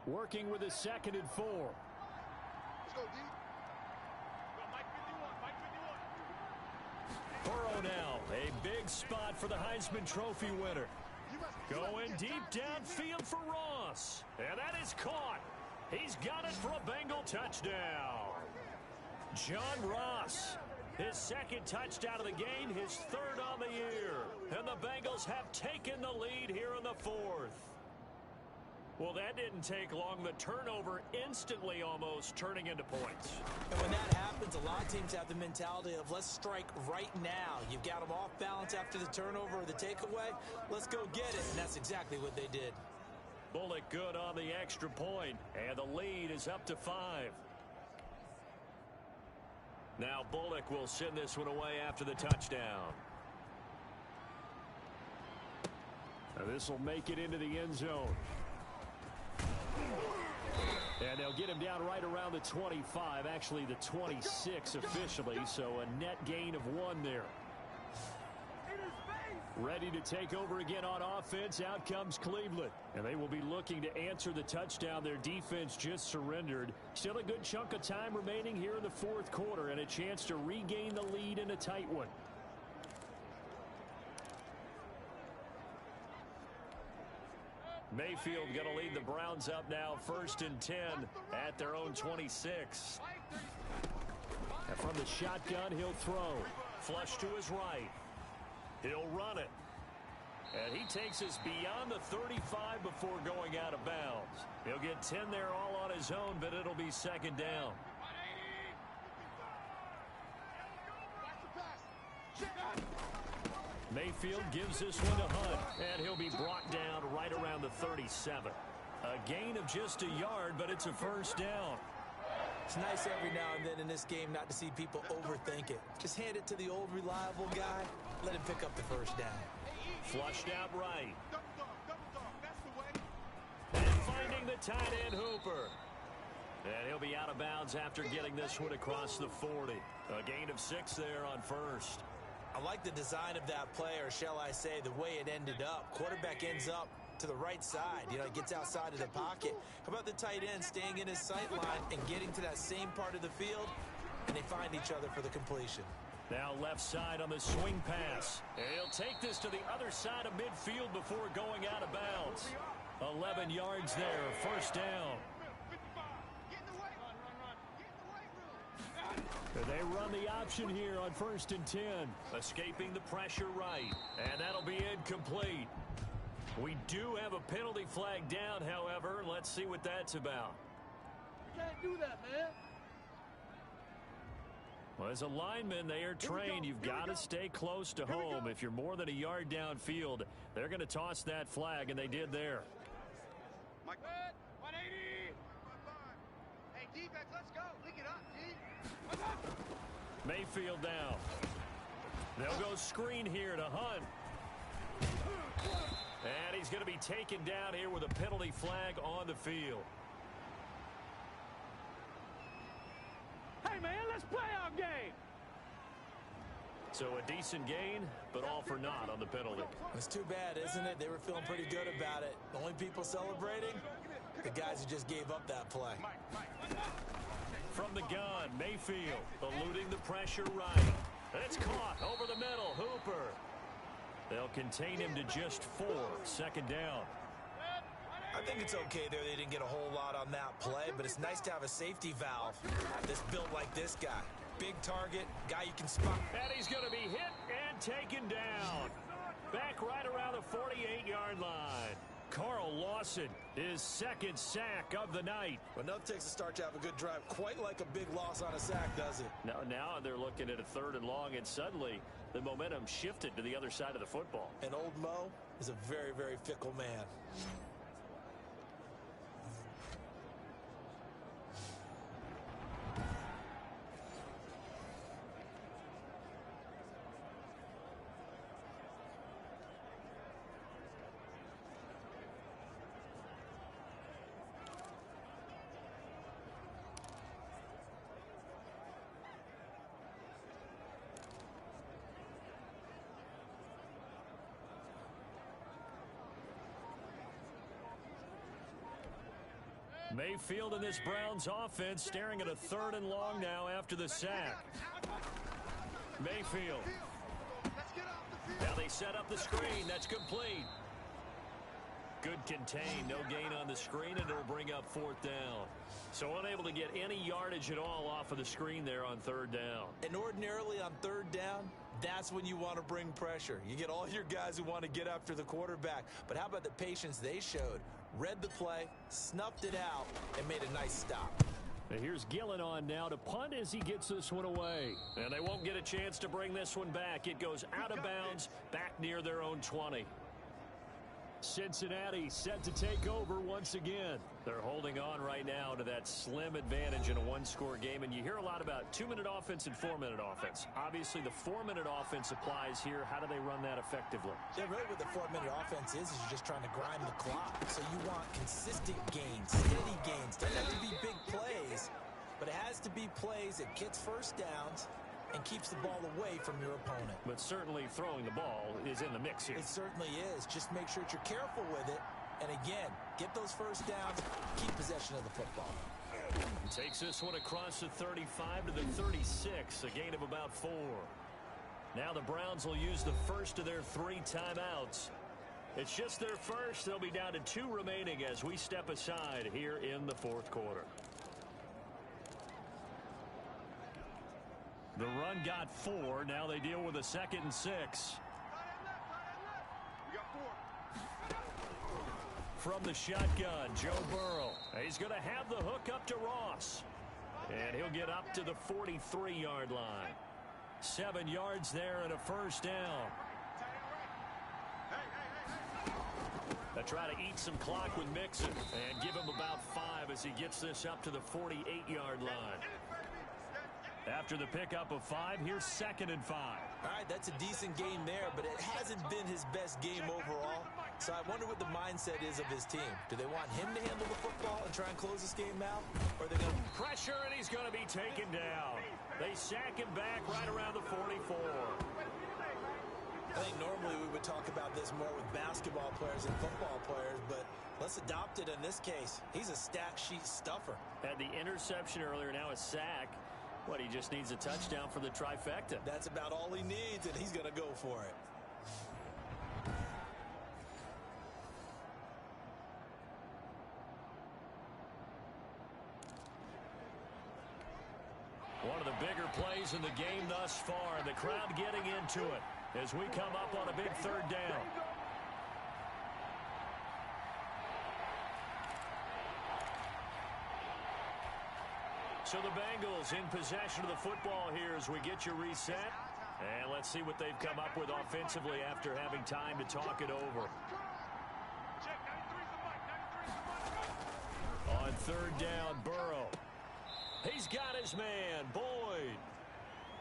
Working with a 2nd and 4. Let's go, D. Go, Mike 51. Mike 51. Burrow now, a big spot for the Heisman Trophy winner. You must Going deep downfield for Ross. And that is caught. He's got it for a Bengal touchdown. John Ross, his second touchdown of the game, his third on the year. And the Bengals have taken the lead here in the fourth. Well, that didn't take long. The turnover instantly almost turning into points. And when that happens, a lot of teams have the mentality of let's strike right now. You've got them off balance after the turnover or the takeaway. Let's go get it. And that's exactly what they did. Bullock good on the extra point, and the lead is up to 5. Now Bullock will send this one away after the touchdown. Now this will make it into the end zone. And they'll get him down right around the 25, actually the 26 officially, so a net gain of 1 there. Ready to take over again on offense. Out comes Cleveland. And they will be looking to answer the touchdown. Their defense just surrendered. Still a good chunk of time remaining here in the fourth quarter and a chance to regain the lead in a tight one. Mayfield going to lead the Browns up now, 1st and 10 at their own 26. And from the shotgun, he'll throw. Flush to his right. He'll run it. And he takes us beyond the 35 before going out of bounds. He'll get 10 there all on his own, but it'll be 2nd down. Mayfield gives this one to Hunt, and he'll be brought down right around the 37. A gain of just a yard, but it's a 1st down. It's nice every now and then in this game not to see people overthink it. Just hand it to the old reliable guy. Let him pick up the 1st down. Flushed out right. And finding the tight end Hooper. And he'll be out of bounds after getting this one across the 40. A gain of 6 there on 1st. I like the design of that play, or shall I say the way it ended up. Quarterback ends up to the right side. You know, he gets outside of the pocket. How about the tight end staying in his sight line and getting to that same part of the field, and they find each other for the completion. Now left side on the swing pass. And he'll take this to the other side of midfield before going out of bounds. 11 yards there, 1st down. They run the option here on 1st and 10. Escaping the pressure right. And that'll be incomplete. We do have a penalty flag down, however. Let's see what that's about. You can't do that, man. Well, as a lineman, they are trained. You've got to stay close to home. If you're more than a yard downfield, they're going to toss that flag, and they did there. Mike, 180. Hey, defense, let's go. Pick it up, D. Mayfield down. They'll go screen here to Hunt. And he's going to be taken down here with a penalty flag on the field. Hey, man, let's play our game. So a decent gain, but all for naught on the penalty. It's too bad, isn't it? They were feeling pretty good about it. The only people celebrating, the guys who just gave up that play. From the gun, Mayfield eluding the pressure right. It's caught over the middle. Hooper. They'll contain him to just 4. 2nd down. I think it's okay there. They didn't get a whole lot on that play, but it's nice to have a safety valve that's built like this guy. Big target, guy you can spot. And he's going to be hit and taken down. Back right around the 48-yard line. Carl Lawson, his 2nd sack of the night. Well, enough takes to start to have a good drive. Quite like a big loss on a sack, does it? Now they're looking at a 3rd and long, and suddenly the momentum shifted to the other side of the football. And old Mo is a very, very fickle man. Mayfield in this Browns offense staring at a 3rd and long now after the sack. Mayfield. Now they set up the screen. That's complete. Good contain, no gain on the screen, and it'll bring up 4th down. So unable to get any yardage at all off of the screen there on 3rd down. And ordinarily on 3rd down, that's when you want to bring pressure. You get all your guys who want to get after the quarterback. But how about the patience they showed? Read the play, snuffed it out, and made a nice stop. And here's Gillen on now to punt as he gets this one away. And they won't get a chance to bring this one back. It goes out of bounds back near their own 20. Cincinnati set to take over once again. They're holding on right now to that slim advantage in a one-score game. And you hear a lot about 2-minute offense and 4-minute offense. Obviously, the 4-minute offense applies here. How do they run that effectively? Yeah, really what the 4-minute offense is you're just trying to grind the clock. So you want consistent gains, steady gains. Doesn't have to be big plays, but it has to be plays that gets first downs and keeps the ball away from your opponent. But certainly throwing the ball is in the mix here. It certainly is. Just make sure that you're careful with it. And again, get those first downs, keep possession of the football. Takes this one across the 35 to the 36, a gain of about 4. Now the Browns will use the first of their 3 timeouts. It's just their first. They'll be down to 2 remaining as we step aside here in the 4th quarter. The run got 4. Now they deal with a 2nd and 6. From the shotgun, Joe Burrow. He's going to have the hook up to Ross. And he'll get up to the 43-yard line. 7 yards there and a first down. They try to eat some clock with Mixon and give him about 5 as he gets this up to the 48-yard line. After the pickup of 5, here's 2nd and 5. All right, that's a decent game there, but it hasn't been his best game overall. So I wonder what the mindset is of his team. Do they want him to handle the football and try and close this game out? Or are they going to pressure, and he's going to be taken down. They sack him back right around the 44. I think normally we would talk about this more with basketball players and football players, but let's adopt it in this case. He's a stat sheet stuffer. Had the interception earlier, now a sack. What, he just needs a touchdown for the trifecta. That's about all he needs, and he's going to go for it. One of the bigger plays in the game thus far, and the crowd getting into it as we come up on a big 3rd down. So the Bengals in possession of the football here as we get you reset. And let's see what they've come up with offensively after having time to talk it over. On 3rd down, Burrow. He's got his man, Boyd.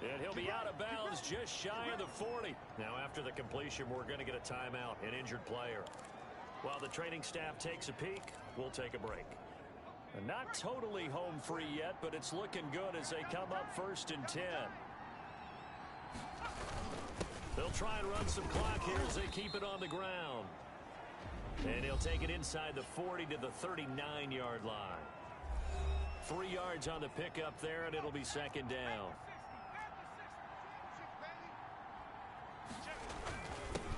And he'll be out of bounds just shy of the 40. Now after the completion, we're going to get a timeout, an injured player. While the training staff takes a peek, we'll take a break. And not totally home free yet, but it's looking good as they come up 1st and 10. They'll try and run some clock here as they keep it on the ground. And he'll take it inside the 40 to the 39-yard line. 3 yards on the pickup there, and it'll be 2nd down.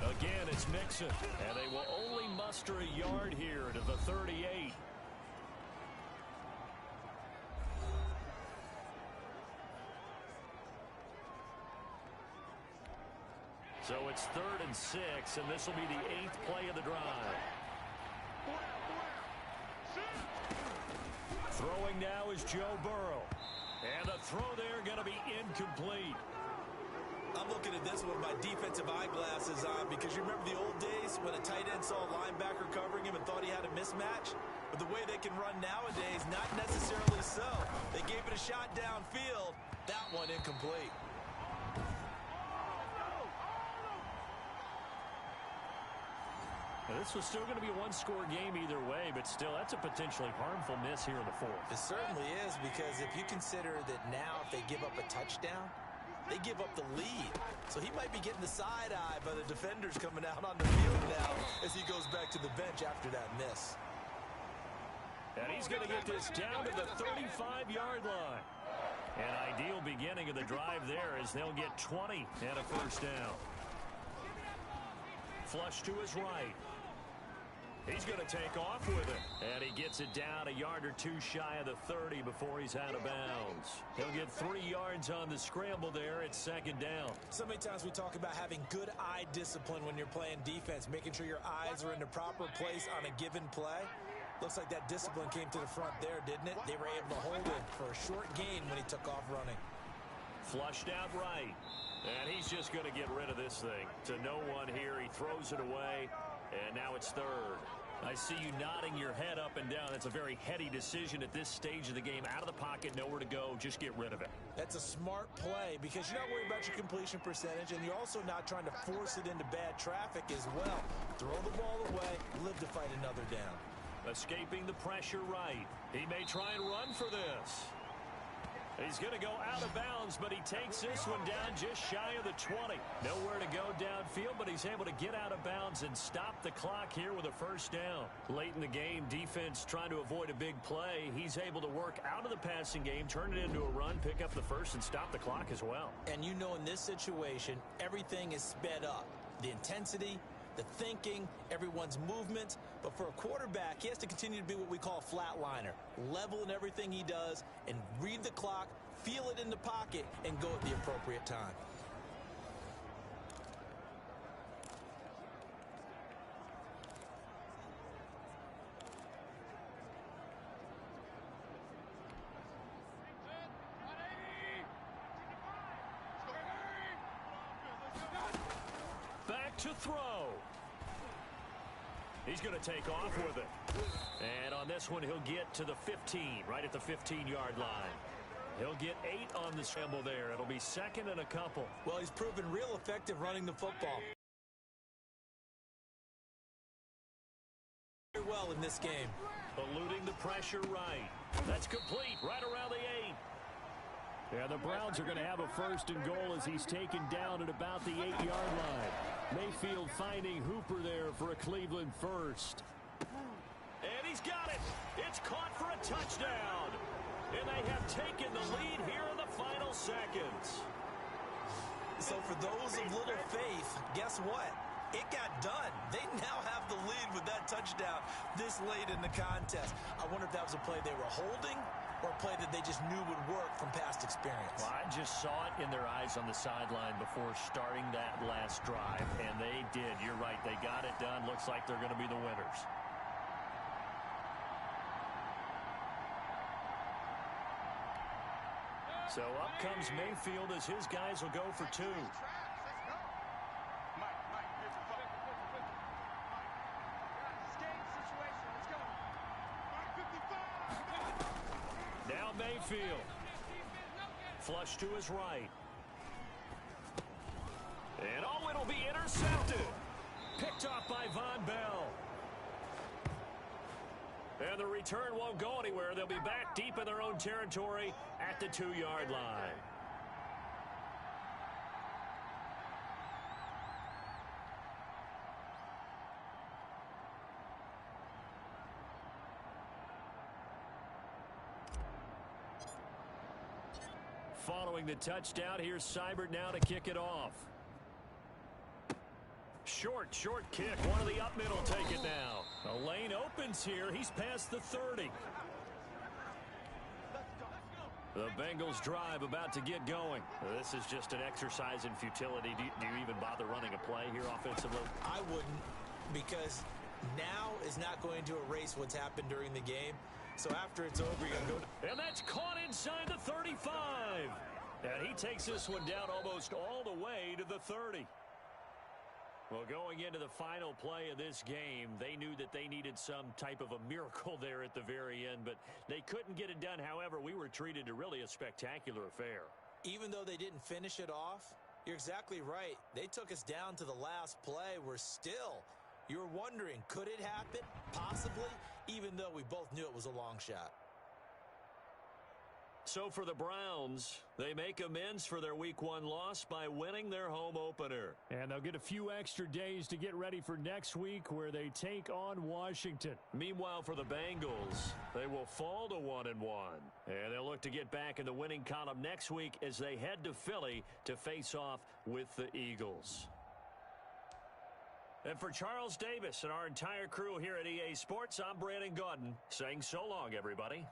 Again, it's Mixon, and they will only muster a yard here to the 38. So it's 3rd and 6, and this will be the 8th play of the drive. Throwing now is Joe Burrow. And the throw there going to be incomplete. I'm looking at this one with my defensive eyeglasses on because you remember the old days when a tight end saw a linebacker covering him and thought he had a mismatch? But the way they can run nowadays, not necessarily so. They gave it a shot downfield. That one incomplete. Now, this was still going to be a one-score game either way, but still, that's a potentially harmful miss here in the 4th. It certainly is, because if you consider that now if they give up a touchdown, they give up the lead. So he might be getting the side eye by the defenders coming out on the field now as he goes back to the bench after that miss. And he's going to get this down to the 35-yard line. An ideal beginning of the drive there as they'll get 20 and a first down. Flush to his right. He's going to take off with it. And he gets it down a yard or two shy of the 30 before he's out of bounds. He'll get 3 yards on the scramble there. It's second down. So many times we talk about having good eye discipline when you're playing defense, making sure your eyes are in the proper place on a given play. Looks like that discipline came to the front there, didn't it? They were able to hold him for a short gain when he took off running. Flushed out right. And he's just going to get rid of this thing. To no one here. He throws it away. And now it's third. I see you nodding your head up and down. That's a very heady decision at this stage of the game. Out of the pocket, nowhere to go. Just get rid of it. That's a smart play because you're not worried about your completion percentage, and you're also not trying to force it into bad traffic as well. Throw the ball away, live to fight another down. Escaping the pressure right. He may try and run for this. He's going to go out of bounds, but he takes this one down just shy of the 20. Nowhere to go downfield, but he's able to get out of bounds and stop the clock here with a first down. Late in the game, defense trying to avoid a big play. He's able to work out of the passing game, turn it into a run, pick up the first, and stop the clock as well. And you know in this situation, everything is sped up. The intensity, the thinking, everyone's movement. But for a quarterback, he has to continue to be what we call a flatliner. Level in everything he does and read the clock, feel it in the pocket, and go at the appropriate time. Back to throw. He's going to take off with it. And on this one, he'll get to the 15, right at the 15-yard line. He'll get 8 on the scramble there. It'll be second and a couple. Well, he's proven real effective running the football. Very well in this game. Eluding the pressure right. That's complete right around the 8. Yeah, the Browns are going to have a first and goal as he's taken down at about the 8-yard line. Mayfield finding Hooper there for a Cleveland first. And he's got it. It's caught for a touchdown. And they have taken the lead here in the final seconds. So for those of little faith, guess what? It got done. They now have the lead with that touchdown this late in the contest. I wonder if that was a play they were holding or a play that they just knew would work from past experience. Well, I just saw it in their eyes on the sideline before starting that last drive, and they did. You're right. They got it done. Looks like they're going to be the winners. So up comes Mayfield as his guys will go for 2. Now Mayfield. Flush to his right. And oh, it'll be intercepted. Picked off by Von Bell. And the return won't go anywhere. They'll be back deep in their own territory at the 2-yard line. Following the touchdown, here's Seibert now to kick it off. Short kick. One of the up middle take it now. A lane opens here. He's past the 30. The Bengals drive about to get going. This is just an exercise in futility. Do you even bother running a play here offensively? I wouldn't, because now is not going to erase what's happened during the game. So after it's over, you're going to go. And that's caught inside the 35. And he takes this one down almost all the way to the 30. Well, going into the final play of this game, they knew that they needed some type of a miracle there at the very end, but they couldn't get it done. However, we were treated to really a spectacular affair. Even though they didn't finish it off, you're exactly right. They took us down to the last play. We're still, you were wondering, could it happen? Possibly, even though we both knew it was a long shot. So for the Browns, they make amends for their Week 1 loss by winning their home opener. And they'll get a few extra days to get ready for next week where they take on Washington. Meanwhile, for the Bengals, they will fall to 1-1. And they'll look to get back in the winning column next week as they head to Philly to face off with the Eagles. And for Charles Davis and our entire crew here at EA Sports, I'm Brandon Gaudin saying so long, everybody.